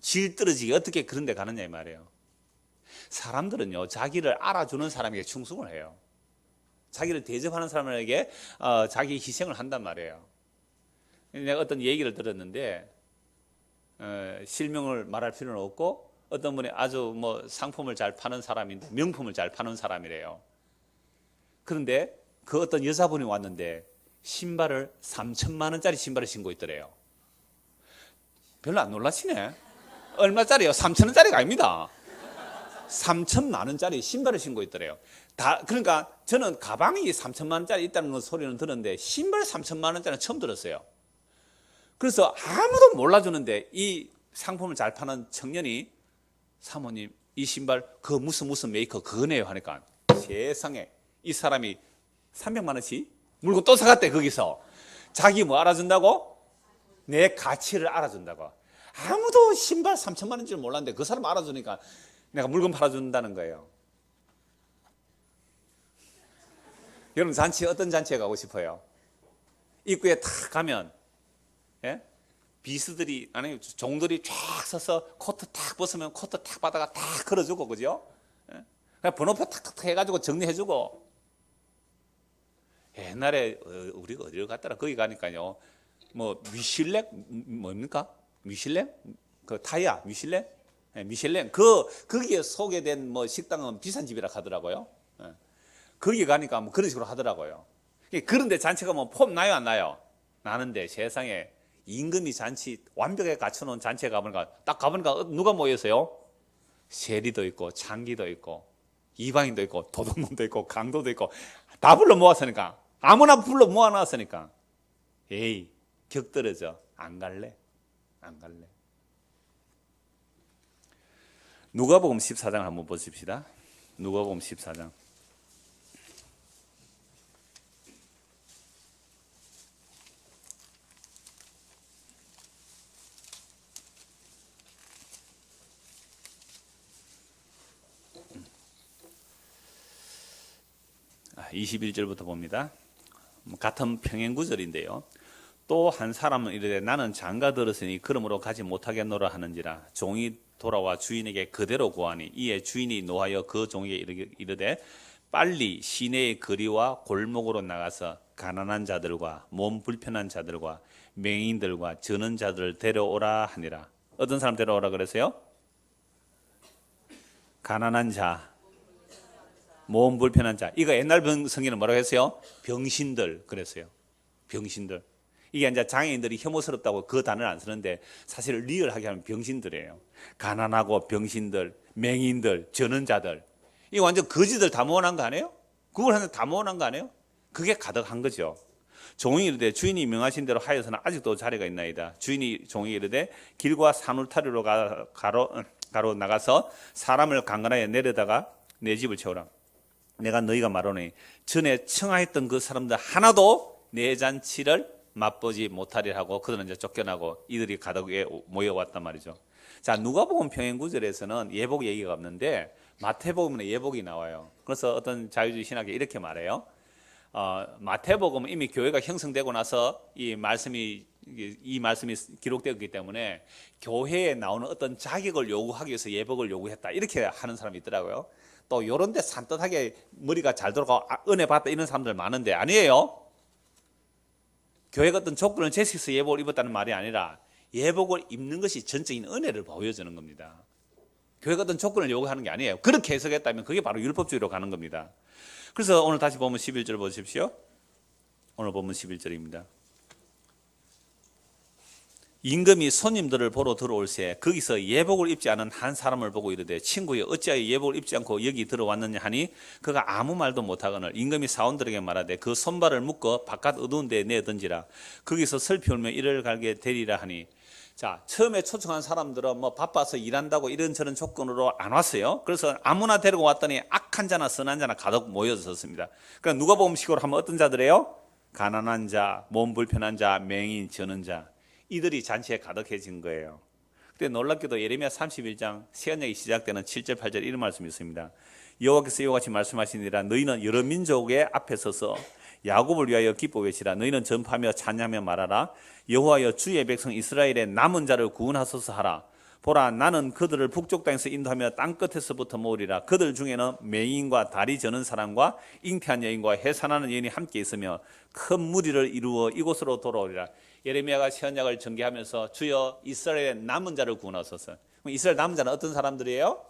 질 떨어지게 어떻게 그런 데 가느냐 이 말이에요. 사람들은요, 자기를 알아주는 사람에게 충성을 해요. 자기를 대접하는 사람에게 자기 희생을 한단 말이에요. 내가 어떤 얘기를 들었는데 실명을 말할 필요는 없고 어떤 분이 아주 상품을 잘 파는 사람인데 명품을 잘 파는 사람이래요. 그런데 그 어떤 여자분이 왔는데 신발을 3천만 원짜리 신발을 신고 있더래요. 별로 안 놀라시네. 얼마짜리요? 3천 원짜리가 아닙니다. 3천만 원짜리 신발을 신고 있더래요. 그러니까 저는 가방이 3천만 원짜리 있다는 소리는 들었는데 신발 3천만 원짜리는 처음 들었어요. 그래서 아무도 몰라주는데 이 상품을 잘 파는 청년이 사모님 이 신발 그 무슨 메이커 그거네요 하니까 세상에 이 사람이 300만 원씩 물건 또 사갔대. 거기서 자기 뭐 알아준다고? 내 가치를 알아준다고. 아무도 신발 3천만 원인 줄 몰랐는데 그 사람 알아주니까 내가 물건 팔아준다는 거예요. 여러분 잔치 어떤 잔치에 가고 싶어요? 입구에 탁 가면 비스들이 아니 종들이 쫙 서서 코트 탁 벗으면 코트 탁 받아가 탁 걸어주고 그죠? 번호표 탁탁 해가지고 정리해주고. 옛날에 우리가 어디로 갔더라? 거기 가니까요 미슐랭 뭡니까? 미슐랭? 그 타이야 미슐랭? 미슐랭 거기에 소개된 식당은 비싼 집이라 하더라고요. 거기 가니까 그런 식으로 하더라고요. 그런데 잔치가 폼 나요 안 나요? 나는데 세상에 임금이 잔치 완벽하게 갖춰놓은 잔치에 가보니까 딱 가보니까 누가 모였어요? 세리도 있고 창기도 있고 이방인도 있고 도둑놈도 있고 강도도 있고 다 불러 모았으니까 아무나 불러 모아놨으니까 에이 격 떨어져. 안 갈래. 안 갈래. 누가복음 14장 한번 보십시다. 누가복음 14장. 아, 21절부터 봅니다. 같은 평행 구절인데요. 또 한 사람은 이르되 나는 장가 들었으니 그러므로 가지 못하겠노라 하는지라 종이 돌아와 주인에게 그대로 구하니 이에 주인이 노하여 그 종에게 이르되 빨리 시내의 거리와 골목으로 나가서 가난한 자들과 몸 불편한 자들과 맹인들과 저는 자들을 데려오라 하니라. 어떤 사람 데려오라 그랬어요? 가난한 자, 몸 불편한 자. 이거 옛날 성경은 뭐라고 했어요? 병신들 그랬어요. 병신들. 이게 이제 장애인들이 혐오스럽다고 그 단어를 안 쓰는데 사실 리얼하게 하면 병신들이에요. 가난하고 병신들, 맹인들, 저는자들. 이거 완전 거지들 다 모아놓은 거 아니에요? 그걸 하는데 다 모아놓은 거 아니에요? 그게 가득한 거죠. 종이 이르되 주인이 명하신 대로 하여서는 아직도 자리가 있나이다. 주인이 종이 이르되 길과 산울타리로 가로 나가서 사람을 강간하여 내려다가 내 집을 채우라. 내가 너희가 말하노니 전에 청하했던 그 사람들 하나도 내 잔치를 맛보지 못하리라 하고 그들은 이제 쫓겨나고 이들이 가덕에 모여왔단 말이죠. 자, 누가복음 평행 구절에서는 예복 얘기가 없는데 마태복음에 예복이 나와요. 그래서 어떤 자유주의 신학에 이렇게 말해요. 마태복음은 이미 교회가 형성되고 나서 이 말씀이 기록되었기 때문에 교회에 나오는 어떤 자격을 요구하기 위해서 예복을 요구했다 이렇게 하는 사람이 있더라고요. 또 이런 데 산뜻하게 머리가 잘 돌아가고 은혜 받다 이런 사람들 많은데 아니에요. 교회가 어떤 조건을 제시해서 예복을 입었다는 말이 아니라 예복을 입는 것이 전적인 은혜를 보여주는 겁니다. 교회가 어떤 조건을 요구하는 게 아니에요. 그렇게 해석했다면 그게 바로 율법주의로 가는 겁니다. 그래서 오늘 다시 보면 11절 보십시오. 오늘 보면 11절입니다. 임금이 손님들을 보러 들어올새 거기서 예복을 입지 않은 한 사람을 보고 이르되 친구여 어찌하여 예복을 입지 않고 여기 들어왔느냐 하니 그가 아무 말도 못하거늘 임금이 사원들에게 말하되 그 손발을 묶어 바깥 어두운 데에 내던지라 거기서 슬피 울며 이를 갈게 되리라 하니. 자, 처음에 초청한 사람들은 뭐 바빠서 일한다고 이런저런 조건으로 안 왔어요. 그래서 아무나 데리고 왔더니 악한 자나 선한 자나 가득 모여졌습니다. 그러니까 누가복음식으로 하면 어떤 자들이에요? 가난한 자, 몸 불편한 자, 맹인, 저는 자. 이들이 잔치에 가득해진 거예요. 그때 놀랍게도 예레미야 31장 새 언약이 시작되는 7절 8절 이런 말씀이 있습니다. 여호와께서 이와 같이 말씀하시니라 너희는 여러 민족의 앞에 서서 야곱을 위하여 기뻐 외치라. 너희는 전파하며 찬양하며 말하라. 여호와여 주의 백성 이스라엘의 남은 자를 구원하소서 하라. 보라 나는 그들을 북쪽 땅에서 인도하며 땅끝에서부터 모으리라. 그들 중에는 맹인과 다리 저는 사람과 잉태한 여인과 해산하는 여인이 함께 있으며 큰 무리를 이루어 이곳으로 돌아오리라. 예레미야가 새 언약을 전개하면서 주여 이스라엘의 남은 자를 구원하소서. 이스라엘 남은 자는 어떤 사람들이에요?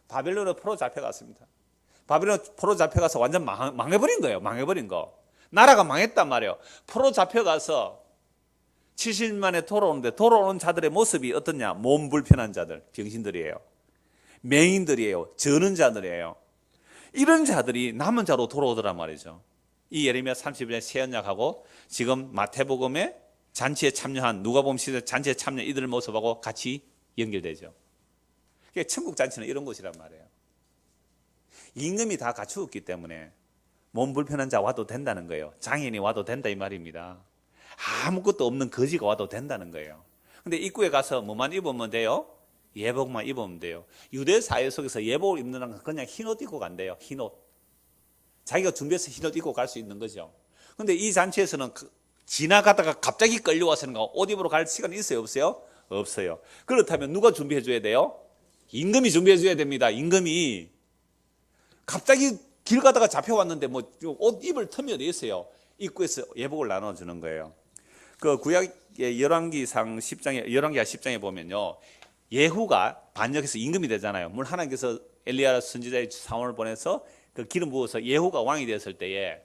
바벨론으로 포로 잡혀갔습니다. 바벨론 포로 잡혀가서 완전 망해버린 거예요. 망해버린 거. 나라가 망했단 말이에요. 포로 잡혀가서 70년 만에 돌아오는데 돌아오는 자들의 모습이 어떠냐? 몸 불편한 자들, 병신들이에요. 맹인들이에요. 저는 자들이에요. 이런 자들이 남은 자로 돌아오더란 말이죠. 이 예레미야 30일의 새 언약하고 지금 마태복음의 잔치에 참여한 누가복음 시대 잔치에 참여 이들의 모습하고 같이 연결되죠. 그러니까 천국 잔치는 이런 곳이란 말이에요. 임금이 다 갖추었기 때문에 몸 불편한 자 와도 된다는 거예요. 장애인이 와도 된다 이 말입니다. 아무것도 없는 거지가 와도 된다는 거예요. 근데 입구에 가서 뭐만 입으면 돼요? 예복만 입으면 돼요. 유대 사회 속에서 예복을 입는 건 그냥 흰옷 입고 간대요. 흰옷. 자기가 준비해서 흰옷 입고 갈 수 있는 거죠. 근데 이 잔치에서는 지나가다가 갑자기 끌려와서는 옷 입으러 갈 시간이 있어요? 없어요? 없어요. 그렇다면 누가 준비해 줘야 돼요? 임금이 준비해 줘야 됩니다. 임금이. 갑자기 길 가다가 잡혀왔는데 뭐 옷 입을 틈이 어디 있어요? 입구에서 예복을 나눠주는 거예요. 그 구약의 열왕기상 10장에, 열왕기하 10장에 보면요. 예후가 반역해서 임금이 되잖아요. 물론 하나님께서 엘리야 선지자의 사원을 보내서 그 기름 부어서 예후가 왕이 되었을 때에,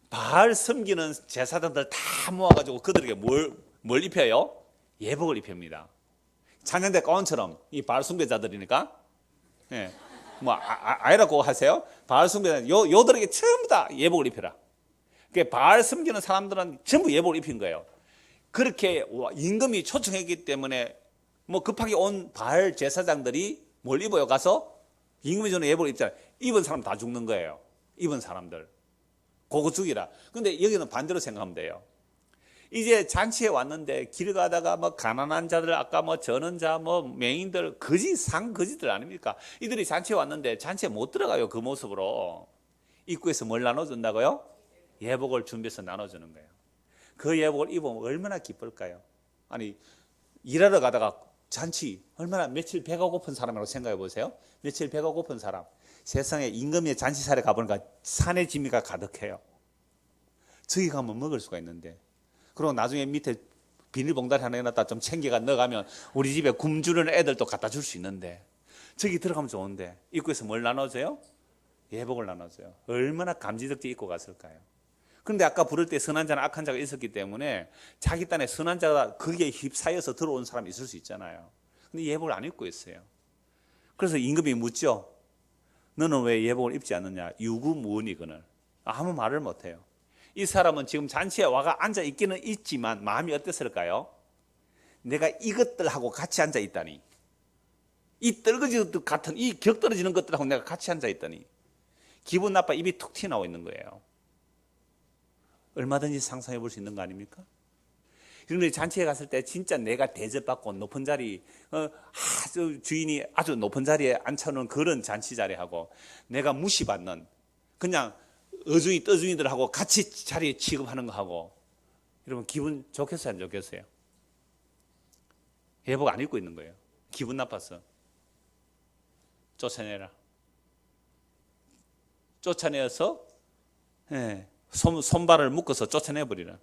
바알 섬기는 제사장들 다 모아가지고 그들에게 뭘 입혀요? 예복을 입힙니다. 찬양대 가운처럼 이 바알 숭배자들이니까. 예. 뭐 아니라고 하세요? 바알 숭배자 요들에게 전부 다 예복을 입혀라. 그러니까 바알 섬기는 사람들은 전부 예복을 입힌 거예요. 그렇게 임금이 초청했기 때문에 뭐 급하게 온 바알 제사장들이 뭘 입어요? 가서 임금이 주는 예복을 입잖아요. 입은 사람 다 죽는 거예요. 입은 사람들. 그거 죽이라. 근데 여기는 반대로 생각하면 돼요. 이제 잔치에 왔는데 길 가다가 뭐 가난한 자들, 아까 뭐 전원자, 뭐 맹인들, 거지들 아닙니까? 이들이 잔치에 왔는데 잔치에 못 들어가요. 그 모습으로. 입구에서 뭘 나눠준다고요? 예복을 준비해서 나눠주는 거예요. 그 예복을 입으면 얼마나 기쁠까요? 아니, 일하러 가다가 잔치, 얼마나 며칠 배가 고픈 사람이라고 생각해 보세요. 며칠 배가 고픈 사람. 세상에 임금의 잔치살에 가보니까 산의 진미가 가득해요. 저기 가면 먹을 수가 있는데. 그리고 나중에 밑에 비닐봉다리 하나 해놨다 좀 챙겨가 넣어가면 우리 집에 굶주리는 애들도 갖다 줄 수 있는데, 저기 들어가면 좋은데 입구에서 뭘 나눠줘요? 예복을 나눠줘요. 얼마나 감지덕지 입고 갔을까요? 그런데 아까 부를 때 선한 자나 악한 자가 있었기 때문에 자기 딴에 선한 자가 거기에 휩싸여서 들어온 사람이 있을 수 있잖아요. 근데 예복을 안 입고 있어요. 그래서 임금이 묻죠. 너는 왜 예복을 입지 않느냐? 유구무원이거늘. 아무 말을 못해요. 이 사람은 지금 잔치에 와가 앉아 있기는 있지만 마음이 어땠을까요? 내가 이것들하고 같이 앉아 있다니, 이 떨어지는 것 같은 이 격 떨어지는 것들하고 내가 같이 앉아 있다니 기분 나빠 입이 툭 튀어나오고 있는 거예요. 얼마든지 상상해 볼 수 있는 거 아닙니까? 그런데 잔치에 갔을 때 진짜 내가 대접받고 높은 자리, 아주 주인이 아주 높은 자리에 앉혀놓은 그런 잔치 자리하고 내가 무시받는 그냥 어중이 떠중이들하고 같이 자리에 취급하는 거하고, 여러분 기분 좋겠어요, 안 좋겠어요? 예복 안 입고 있는 거예요. 기분 나빠서 쫓아내라. 쫓아내어서 손발을 묶어서 쫓아내버리라.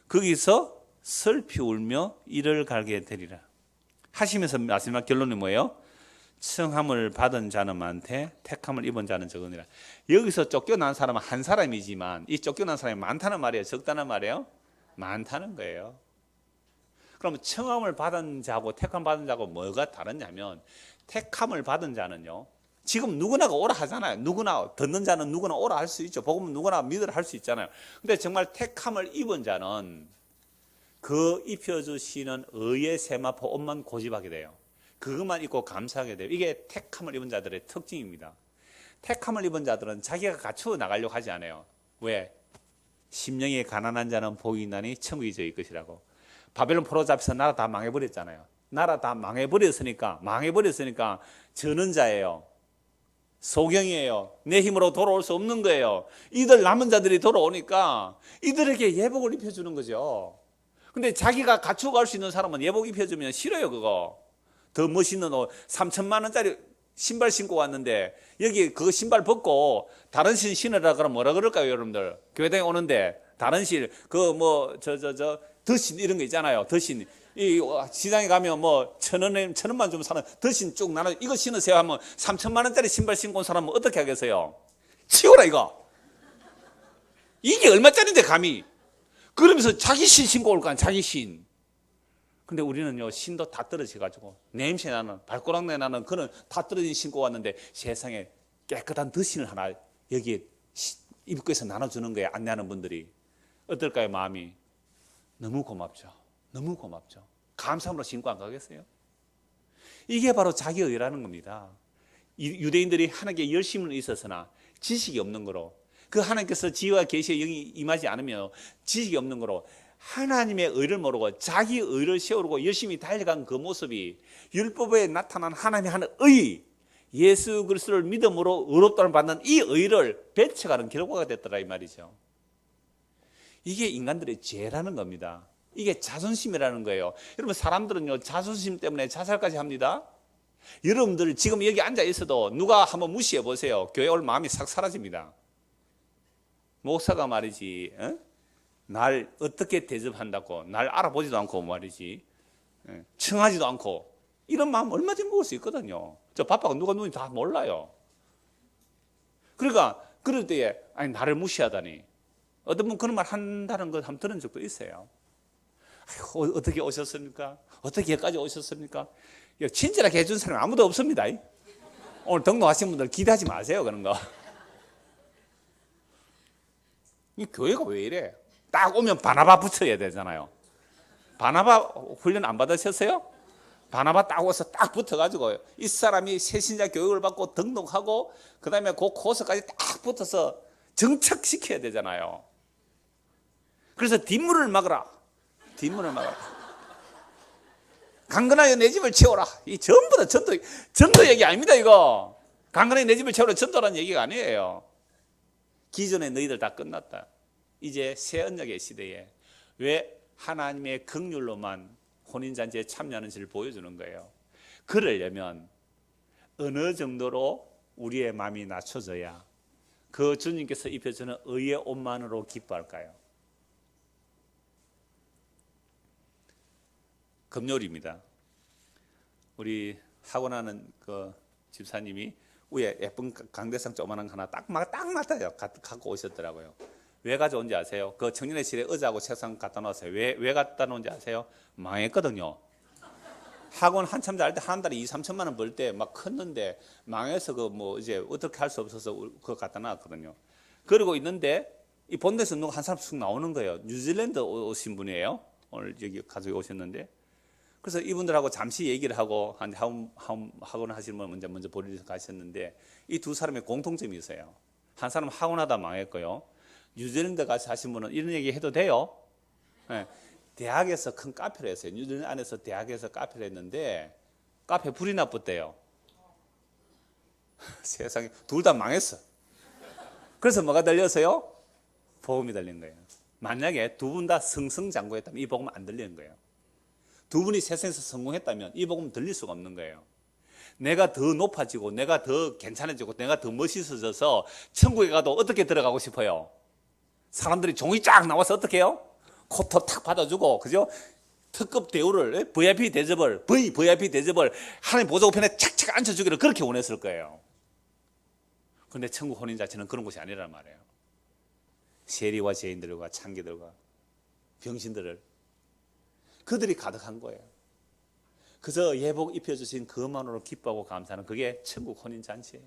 거기서 슬피 울며 이를 갈게 되리라 하시면서 마지막 결론이 뭐예요? 청함을 받은 자는 많되 택함을 입은 자는 적으니라. 여기서 쫓겨난 사람은 한 사람이지만 이 쫓겨난 사람이 많다는 말이에요? 적다는 말이에요? 많다는 거예요. 그러면 청함을 받은 자하고 택함을 받은 자하고 뭐가 다르냐면, 택함을 받은 자는요, 지금 누구나가 오라 하잖아요. 누구나, 듣는 자는 누구나 오라 할 수 있죠. 복음은 누구나 믿으라 할 수 있잖아요. 근데 정말 택함을 입은 자는 그 입혀주시는 의의 세마포 옷만 고집하게 돼요. 그것만 입고 감사하게 돼요. 이게 택함을 입은 자들의 특징입니다. 택함을 입은 자들은 자기가 갖추어 나가려고 하지 않아요. 왜? 심령이 가난한 자는 복이 있나니 천국이 저희 것이라고. 바벨론 포로 잡혀서 나라 다 망해버렸잖아요. 나라 다 망해버렸으니까 저는 자예요. 소경이에요. 내 힘으로 돌아올 수 없는 거예요. 이들 남은 자들이 돌아오니까 이들에게 예복을 입혀주는 거죠. 근데 자기가 갖추어 갈 수 있는 사람은 예복 입혀주면 싫어요. 그거 더 멋있는 옷 3천만 원짜리 신발 신고 왔는데 여기 그거 신발 벗고 다른 신 신으라 그러면 뭐라 그럴까요? 여러분들 교회당에 오는데 다른 신 그 뭐 더신 이런 거 있잖아요. 더신 이 시장에 가면 뭐 천 원만 주면 사는 더신 쭉 나눠 이거 신으세요 하면 3천만 원짜리 신발 신고 온 사람은 어떻게 하겠어요? 치워라 이거. 이게 얼마짜리인데 감히. 그러면서 자기 신 신고 올 거 아니야. 자기 신. 근데 우리는요, 신도 다 떨어져가지고 냄새 나는 발꼬락내 나는 그런 다 떨어진 신고 왔는데 세상에 깨끗한 더신을 하나 여기에 입구에서 나눠주는 거예요. 안내하는 분들이. 어떨까요? 마음이 너무 고맙죠. 너무 고맙죠. 감사함으로 신고 안 가겠어요? 이게 바로 자기의라는 겁니다. 유대인들이 하나님께 열심은 있었으나 지식이 없는 거로, 그 하나님께서 지혜와 계시에 영이 임하지 않으면 지식이 없는 거로 하나님의 의를 모르고 자기 의를 세우고 열심히 달려간 그 모습이 율법에 나타난 하나님의 하는 의, 예수 그리스도를 믿음으로 의롭다를 받는 이 의를 배쳐가는 결과가 됐더라 이 말이죠. 이게 인간들의 죄라는 겁니다. 이게 자존심이라는 거예요. 여러분 사람들은요, 자존심 때문에 자살까지 합니다. 여러분들 지금 여기 앉아 있어도 누가 한번 무시해 보세요. 교회 올 마음이 싹 사라집니다. 목사가 말이지, 날 어떻게 대접한다고, 날 알아보지도 않고 말이지, 청하지도 않고, 이런 마음 얼마든지 먹을 수 있거든요. 저 바빠가 누가 누군지 다 몰라요. 그러니까 그럴 때에 아니 나를 무시하다니, 어떤 분 그런 말 한다는 걸 한번 들은 적도 있어요. 아이고, 어떻게 오셨습니까? 어떻게 여기까지 오셨습니까? 친절하게 해준 사람 아무도 없습니다. 오늘 등록하신 분들 기대하지 마세요, 그런 거. 이 교회가 왜 이래? 딱 오면 바나바 붙여야 되잖아요. 바나바 훈련 안 받으셨어요? 바나바 딱 와서 딱 붙어가지고 이 사람이 새신자 교육을 받고 등록하고 그 다음에 그 코스까지 딱 붙어서 정착시켜야 되잖아요. 그래서 뒷문을 막으라. 뒷문을 막아라. 강건하여 내 집을 채워라. 이 전부 다 전도 얘기 아닙니다. 이거 강건하여 내 집을 채워라 전도라는 얘기가 아니에요. 기존에 너희들 다 끝났다. 이제 새 언약의 시대에 왜 하나님의 긍휼로만 혼인잔치에 참여하는지를 보여주는 거예요. 그러려면 어느 정도로 우리의 마음이 낮춰져야 그 주님께서 입혀주는 의의 옷만으로 기뻐할까요? 금요일입니다. 우리 하고나는 그 집사님이 위에 예쁜 강대상 조그만한 거 하나 딱 맞아요. 갖고 오셨더라고요. 왜 가져온지 아세요? 그 청년회실에 의자하고 책상 갖다 놓았어요. 왜 갖다 놓은지 아세요? 망했거든요. 학원 한참 잘 때 한 달에 2-3천만 원 벌 때 막 컸는데 망해서 그 뭐 이제 어떻게 할 수 없어서 그거 갖다 놨거든요. 그러고 있는데 이 본대에서 누가 한 사람 쑥 나오는 거예요. 뉴질랜드 오신 분이에요. 오늘 여기 가지고 오셨는데 그래서 이분들하고 잠시 얘기를 하고 한 학원 하시는 분 먼저 보리에서 가셨는데 이 두 사람의 공통점이 있어요. 한 사람은 학원하다 망했고요. 뉴질랜드 가서 하신 분은 이런 얘기 해도 돼요? 네. 대학에서 큰 카페를 했어요. 뉴질랜드 안에서 대학에서 카페를 했는데 카페 불이 났었대요. 세상에 둘 다 망했어. 그래서 뭐가 들렸어요? 복음이 들린 거예요. 만약에 두 분 다 승승장구했다면 이 복음 안 들리는 거예요. 두 분이 세상에서 성공했다면 이 복음 들릴 수가 없는 거예요. 내가 더 높아지고 내가 더 괜찮아지고 내가 더 멋있어져서 천국에 가도 어떻게 들어가고 싶어요? 사람들이 종이 쫙 나와서 어떻게 해요? 코트 탁 받아주고 그죠? 특급 대우를 VIP 대접을 하나님 보좌 우편에 착착 앉혀주기를 그렇게 원했을 거예요. 그런데 천국 혼인잔치는 그런 곳이 아니란 말이에요. 세리와 죄인들과 창기들과 병신들을 그들이 가득한 거예요. 그래서 예복 입혀주신 그것만으로 기뻐하고 감사하는 그게 천국 혼인잔치예요.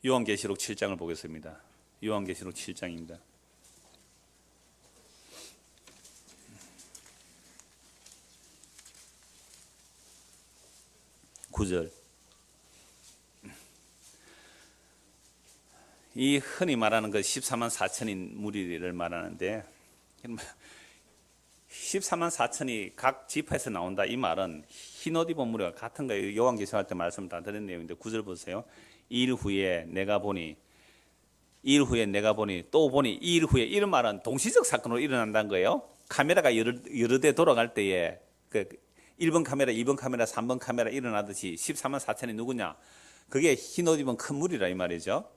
요한계시록 7장을 보겠습니다. 요한계시록 7장입니다. 9절. 이 흔히 말하는 그 14만 4천인 무리를 말하는데 14만 4천이 각 지파에서 나온다. 이 말은 흰옷 입은 무리가 같은 거예요. 요한계시록 할 때 말씀 다 드린 내용인데 9절 보세요. 일 후에 내가 보니 또 보니 일 후에 이런 말은 동시적 사건으로 일어난다는 거예요. 카메라가 여러 대 돌아갈 때에 그 1번 카메라, 2번 카메라, 3번 카메라 일어나듯이 14만 4천이 누구냐? 그게 흰옷 입은 큰 무리라 이 말이죠.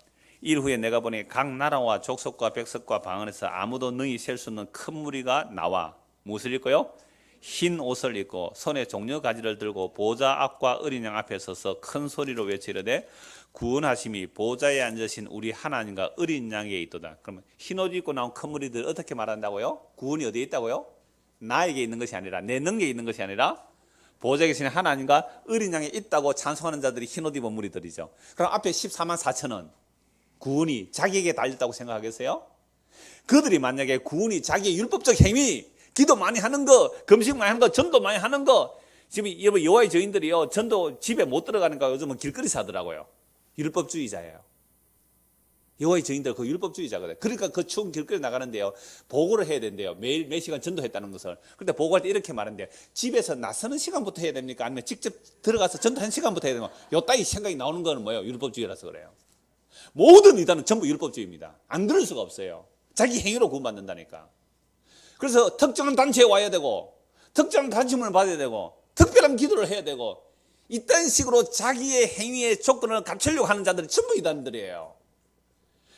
일 후에 내가 보니 각 나라와 족속과 백성과 방언에서 아무도 능히 셀 수 없는 큰 무리가 나와 무엇을 입고요? 흰 옷을 입고 손에 종려 가지를 들고 보좌 앞과 어린 양 앞에 서서 큰 소리로 외치려되 구원하심이 보좌에 앉으신 우리 하나님과 어린 양에 있도다. 그러면 흰옷 입고 나온 큰 무리들 어떻게 말한다고요? 구원이 어디에 있다고요? 나에게 있는 것이 아니라 내 능력에 있는 것이 아니라 보좌에 계신 하나님과 어린 양에 있다고 찬송하는 자들이 흰옷 입은 무리들이죠. 그럼 앞에 14만 4천은 구원이 자기에게 달렸다고 생각하겠어요? 그들이 만약에 구원이 자기의 율법적 행위, 기도 많이 하는 거, 금식 많이 하는 거, 전도 많이 하는 거, 지금 여러분 여호와의 증인들이요 전도 집에 못 들어가니까 요즘은 길거리 사더라고요. 율법주의자예요. 여호와의 증인들 그 율법주의자거든요. 그러니까 그 추운 길거리 나가는데요 보고를 해야 된대요. 매일 몇 시간 전도했다는 것을. 그런데 보고할 때 이렇게 말한대요. 집에서 나서는 시간부터 해야 됩니까? 아니면 직접 들어가서 전도 한 시간부터 해야 되나? 요 따위 생각이 나오는 거는 뭐예요? 율법주의라서 그래요. 모든 이단은 전부 율법주의입니다. 안 그럴 수가 없어요. 자기 행위로 구원받는다니까. 그래서 특정한 단체에 와야 되고 특정한 단체문을 받아야 되고 특별한 기도를 해야 되고 이딴 식으로 자기의 행위의 조건을 갖추려고 하는 자들이 전부 이단들이에요.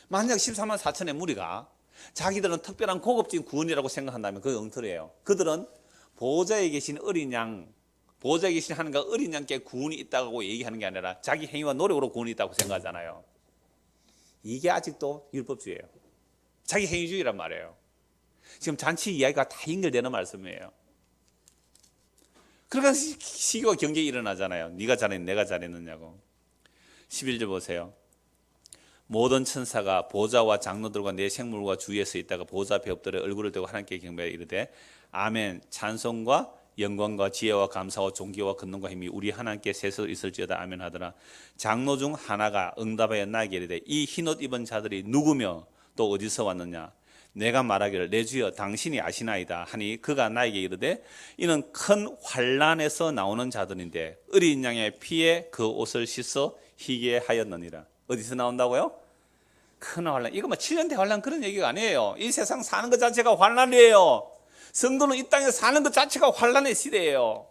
만약 14만 4천의 무리가 자기들은 특별한 고급진 구원이라고 생각한다면 그게 엉터리예요. 그들은 보좌에 계신 어린 양, 보좌에 계신 하나님과 어린 양께 구원이 있다고 얘기하는 게 아니라 자기 행위와 노력으로 구원이 있다고 생각하잖아요. 이게 아직도 율법주의예요. 자기 행위주의란 말이에요. 지금 잔치 이야기가 다 연결되는 말씀이에요. 그러니까 시기와 경쟁이 일어나잖아요. 네가 잘했느냐 내가 잘했느냐고. 11절 보세요. 모든 천사가 보좌와 장로들과 내 생물과 주위에 서 있다가 보좌 앞에 엎드려 얼굴을 대고 하나님께 경배하여 이르되 아멘. 찬송과 영광과 지혜와 감사와 존귀와 권능과 힘이 우리 하나님께 세서 있을지어다. 아멘 하더라. 장로 중 하나가 응답하여 나에게 이르되 이 흰옷 입은 자들이 누구며 또 어디서 왔느냐. 내가 말하기를 내 주여 당신이 아시나이다 하니 그가 나에게 이르되 이는 큰 환란에서 나오는 자들인데 어린 양의 피에 그 옷을 씻어 희게 하였느니라. 어디서 나온다고요? 큰 환란. 이거 뭐 7년 대환란 그런 얘기가 아니에요. 이 세상 사는 것 자체가 환란이에요. 성도는 이 땅에 사는 것 자체가 환란의 시대예요.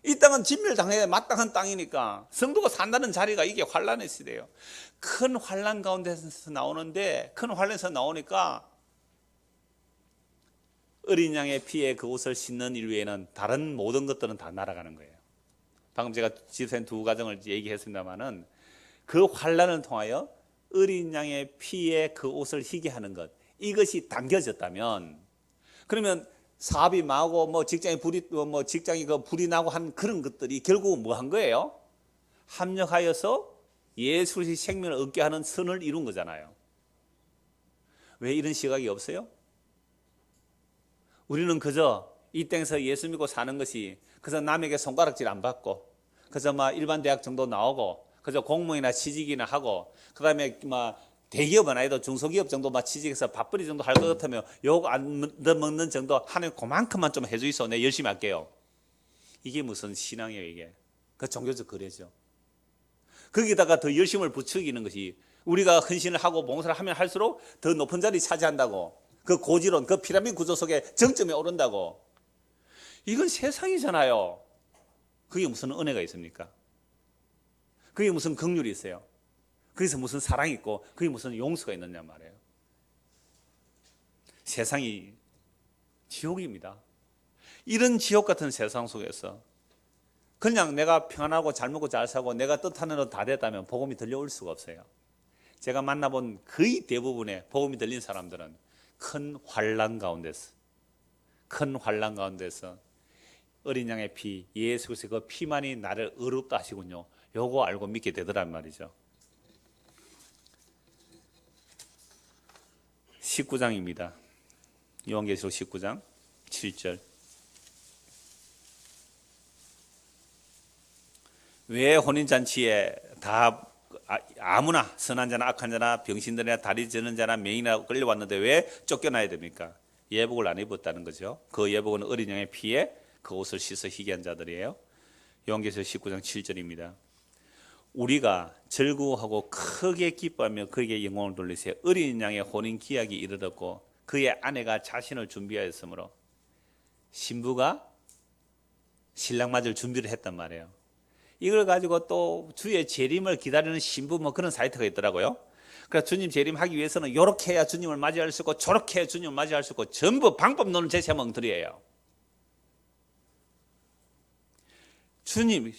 이 땅은 진멸당해야 마땅한 땅이니까 성도가 산다는 자리가 이게 환란의 시대예요. 큰 환란 가운데서 나오는데 큰 환란에서 나오니까 어린 양의 피에 그 옷을 씻는 일 외에는 다른 모든 것들은 다 날아가는 거예요. 방금 제가 지도된 두 가정을 얘기했습니다마는 그 환란을 통하여 어린 양의 피에 그 옷을 희게 하는 것, 이것이 당겨졌다면 그러면 사업이 망하고 뭐 직장이 불이 나고 한 그런 것들이 결국은 뭐 한 거예요? 합력하여서 예수 그리스도의 생명을 얻게 하는 선을 이룬 거잖아요. 왜 이런 시각이 없어요? 우리는 그저 이 땅에서 예수 믿고 사는 것이 그저 남에게 손가락질 안 받고 그저 막 일반 대학 정도 나오고 그저 공무원이나 취직이나 하고 그다음에 막 대기업은 아니도 중소기업 정도 막 취직해서 밥벌이 정도 할 것 같으면 욕 안 먹는 정도 하는 그만큼만 좀 해주이소. 내 열심히 할게요. 이게 무슨 신앙이에요 이게. 그 종교적 거래죠. 거기다가 더 열심을 부추기는 것이 우리가 헌신을 하고 봉사를 하면 할수록 더 높은 자리 차지한다고. 그 고지론, 그 피라미드 구조 속에 정점에 오른다고. 이건 세상이잖아요. 그게 무슨 은혜가 있습니까? 그게 무슨 긍휼이 있어요? 거기서 무슨 사랑이 있고 그게 무슨 용서가 있느냐 말이에요. 세상이 지옥입니다. 이런 지옥 같은 세상 속에서 그냥 내가 평안하고 잘 먹고 잘 사고 내가 뜻하는 대로 다 됐다면 복음이 들려올 수가 없어요. 제가 만나본 거의 대부분의 복음이 들린 사람들은 큰 환난 가운데서 어린 양의 피, 예수 그리스도의 그 피만이 나를 의롭다 하시군요. 요거 알고 믿게 되더란 말이죠. 19장입니다. 요한계시록 19장 7절. 왜 혼인잔치에 다 아무나 선한 자나 악한 자나 병신들이나 다리 저는 자나 맹인이나 끌려왔는데 왜 쫓겨나야 됩니까? 예복을 안 입었다는 거죠. 그 예복은 어린 양의 피에 그 옷을 씻어 희게 한 자들이에요. 요한계시록 19장 7절입니다. 우리가 즐거워하고 크게 기뻐하며 그에게 영광을 돌리세요. 어린 양의 혼인 기약이 이르렀고 그의 아내가 자신을 준비하였으므로 신부가 신랑 맞을 준비를 했단 말이에요. 이걸 가지고 또 주의 재림을 기다리는 신부 뭐 그런 사이트가 있더라고요. 그래서 주님 재림하기 위해서는 이렇게 해야 주님을 맞이할 수 있고 저렇게 해야 주님을 맞이할 수 있고 전부 방법 노는 제세멍들이에요. 주님,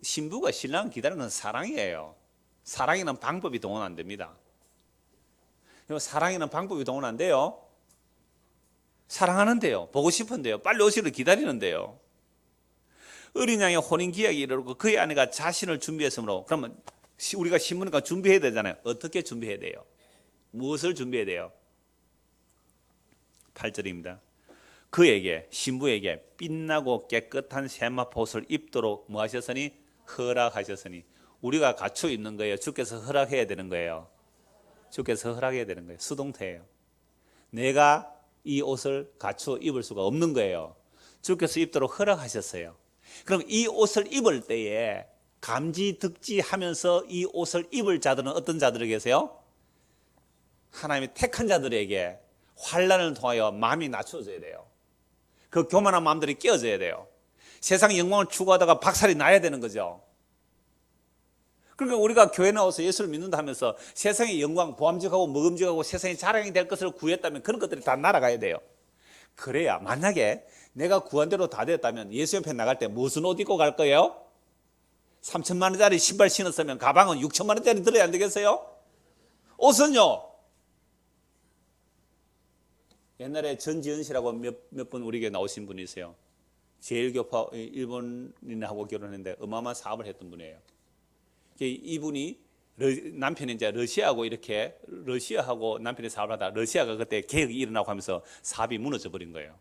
신부가 신랑을 기다리는 사랑이에요. 사랑에는 방법이 동원 안 됩니다. 사랑에는 방법이 동원 안 돼요. 사랑하는데요. 보고 싶은데요. 빨리 오시를 기다리는데요. 어린 양의 혼인 기약이 이르고 그의 아내가 자신을 준비했으므로 그러면 우리가 신부니까 준비해야 되잖아요. 어떻게 준비해야 돼요? 무엇을 준비해야 돼요? 8절입니다. 그에게 신부에게 빛나고 깨끗한 세마포옷을 입도록 뭐 하셨으니? 허락하셨으니. 우리가 갖추어 있는 거예요. 주께서 허락해야 되는 거예요. 주께서 허락해야 되는 거예요. 수동태예요. 내가 이 옷을 갖추어 입을 수가 없는 거예요. 주께서 입도록 허락하셨어요. 그럼 이 옷을 입을 때에 감지득지하면서 이 옷을 입을 자들은 어떤 자들이 계세요? 하나님의 택한 자들에게 환난을 통하여 마음이 낮춰져야 돼요. 그 교만한 마음들이 깨어져야 돼요. 세상의 영광을 추구하다가 박살이 나야 되는 거죠. 그러니까 우리가 교회 나와서 예수를 믿는다 하면서 세상의 영광, 보암직하고 먹음직하고 세상의 자랑이 될 것을 구했다면 그런 것들이 다 날아가야 돼요. 그래야 만약에 내가 구한 대로 다 됐다면 예수 옆에 나갈 때 무슨 옷 입고 갈 거예요? 3천만 원짜리 신발 신었으면 가방은 6천만 원짜리 들어야 안 되겠어요? 옷은요? 옛날에 전지현 씨라고 몇 분 우리에게 나오신 분이세요. 제일교파 일본인하고 결혼했는데 어마어마한 사업을 했던 분이에요. 이분이 남편이 이제 러시아하고 이렇게 러시아하고 남편이 사업을 하다 러시아가 그때 개혁이 일어나고 하면서 사업이 무너져 버린 거예요.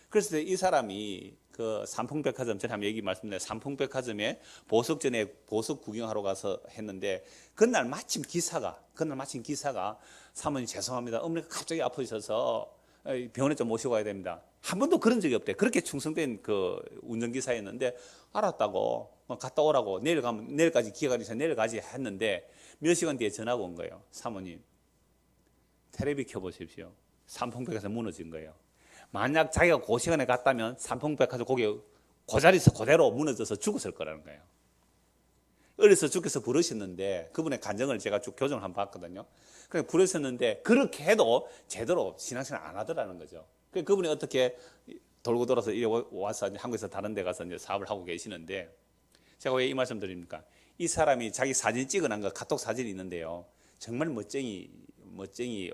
그래서 이 사람이 그 삼풍백화점 전에 한번 얘기 말씀드렸는데 삼풍백화점에 보석 전에 보석 구경하러 가서 했는데 그날 마침 기사가 사모님 죄송합니다. 어머니가 갑자기 아프셔서 병원에 좀 모시고 가야 됩니다. 한 번도 그런 적이 없대. 그렇게 충성된 그 운전기사였는데 알았다고 갔다 오라고 내일 가면 내일까지 기회가 있어서 내일 가지 했는데 몇 시간 뒤에 전화가 온 거예요. 사모님 텔레비 켜보십시오. 삼풍백화점 무너진 거예요. 만약 자기가 그 시간에 갔다면 삼풍백화점 거기 그 자리에서 그대로 무너져서 죽었을 거라는 거예요. 어려서 죽겠어 부르셨는데 그분의 간증을 제가 쭉 교정을 한번 봤거든요. 그래서 부르셨는데 그렇게 해도 제대로 신앙생활 안 하더라는 거죠. 그래서 그분이 어떻게 돌고 돌아서 와서 한국에서 다른 데 가서 이제 사업을 하고 계시는데 제가 왜 이 말씀 드립니까? 이 사람이 자기 사진 찍어놓은 거 카톡 사진이 있는데요. 정말 멋쟁이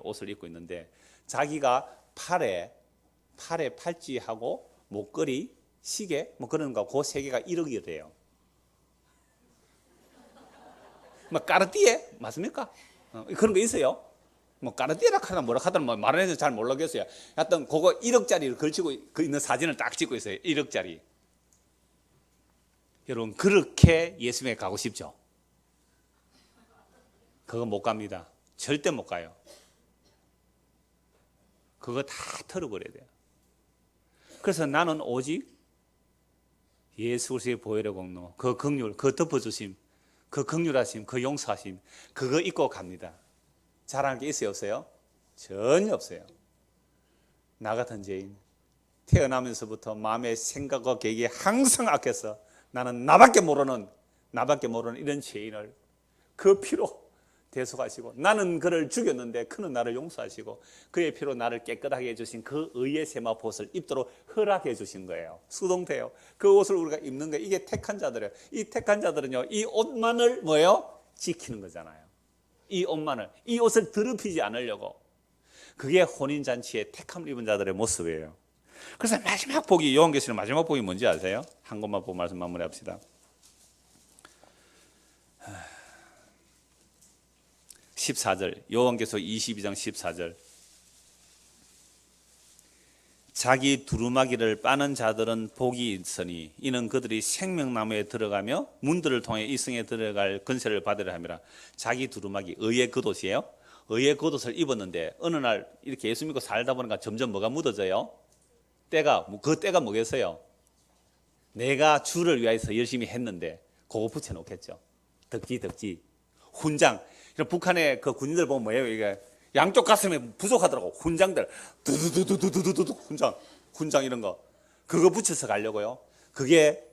옷을 입고 있는데 자기가 팔에 팔찌하고 목걸이, 시계 뭐 그런 거 그 세 개가 1억이래요. 뭐 까르띠에 맞습니까? 그런 거 있어요. 뭐 까르띠에라 하나 뭐라 하더라 뭐 말은 해서 잘 모르겠어요. 하여튼 그거 1억짜리를 걸치고 있는 사진을 딱 찍고 있어요. 1억짜리. 여러분 그렇게 예수님에 가고 싶죠? 그거 못 갑니다. 절대 못 가요. 그거 다 털어버려야 돼요. 그래서 나는 오직 예수 그리스도의 보혈의 공로, 그 긍휼, 그 덮어주심, 그 긍휼하심, 그 용서하심, 그거 입고 갑니다. 자랑할 게 있어요, 없어요? 전혀 없어요. 나 같은 죄인, 태어나면서부터 마음의 생각과 계획이 항상 악해서 나는 나밖에 모르는 이런 죄인을 그 피로 대속하시고 나는 그를 죽였는데 그는 나를 용서하시고 그의 피로 나를 깨끗하게 해주신 그 의의 세마포옷을 입도록 허락해 주신 거예요. 수동태요. 그 옷을 우리가 입는 거예요. 이게 택한 자들이에요. 이 택한 자들은요, 이 옷만을 뭐예요? 지키는 거잖아요. 이 옷만을, 이 옷을 더럽히지 않으려고. 그게 혼인잔치에 택함을 입은 자들의 모습이에요. 그래서 마지막 복이, 요한계시록 마지막 복이 뭔지 아세요? 한 것만 보고 말씀 마무리합시다. 14절, 요한계시록 22장 14절. 자기 두루마기를 빠는 자들은 복이 있으니 이는 그들이 생명나무에 들어가며 문들을 통해 이승에 들어갈 건세를 받으려 함이라. 자기 두루마기, 의의 겉옷이에요. 의의 겉옷을 입었는데 어느 날 이렇게 예수 믿고 살다 보니까 점점 뭐가 묻어져요? 그 때가 뭐겠어요? 내가 주를 위해서 열심히 했는데 그거 붙여놓겠죠. 덕지 훈장. 북한의 그 군인들 보면 뭐예요? 이게 양쪽 가슴에 부족하더라고. 훈장들 두두두두두두두 훈장 이런 거 그거 붙여서 가려고요. 그게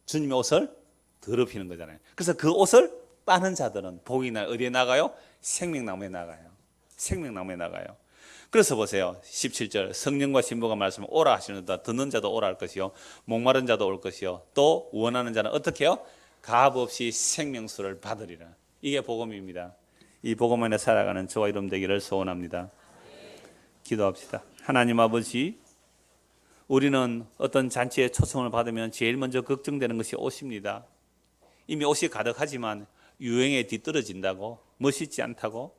주님의 옷을 더럽히는 거잖아요. 그래서 그 옷을 빠는 자들은 복이 나 어디에 나가요? 생명나무에 나가요. 생명나무에 나가요. 그래서 보세요. 17절 성령과 신부가 말씀 오라 하시는다. 듣는 자도 오라 할 것이요 목마른 자도 올 것이요 또 원하는 자는 어떻게 해요? 값없이 생명수를 받으리라. 이게 복음입니다. 이 복음 안에 살아가는 저와 여러분 되기를 소원합니다. 기도합시다. 하나님 아버지, 우리는 어떤 잔치에 초청을 받으면 제일 먼저 걱정되는 것이 옷입니다. 이미 옷이 가득하지만 유행에 뒤떨어진다고, 멋있지 않다고,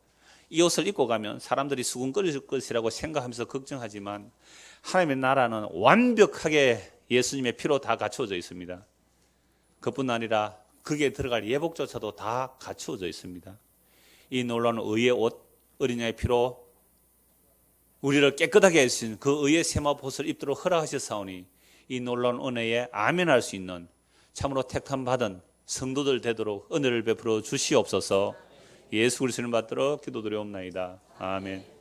이 옷을 입고 가면 사람들이 수군거릴 것이라고 생각하면서 걱정하지만 하나님의 나라는 완벽하게 예수님의 피로 다 갖추어져 있습니다. 그뿐 아니라 거기에 들어갈 예복조차도 다 갖추어져 있습니다. 이 놀라운 의의 옷, 어린양의 피로 우리를 깨끗하게 해주신 그 의의 세마포옷을 입도록 허락하셨사오니 이 놀라운 은혜에 아멘할 수 있는 참으로 택함 받은 성도들 되도록 은혜를 베풀어 주시옵소서. 예수 그리스도를 받들어 기도드리옵나이다. 아멘.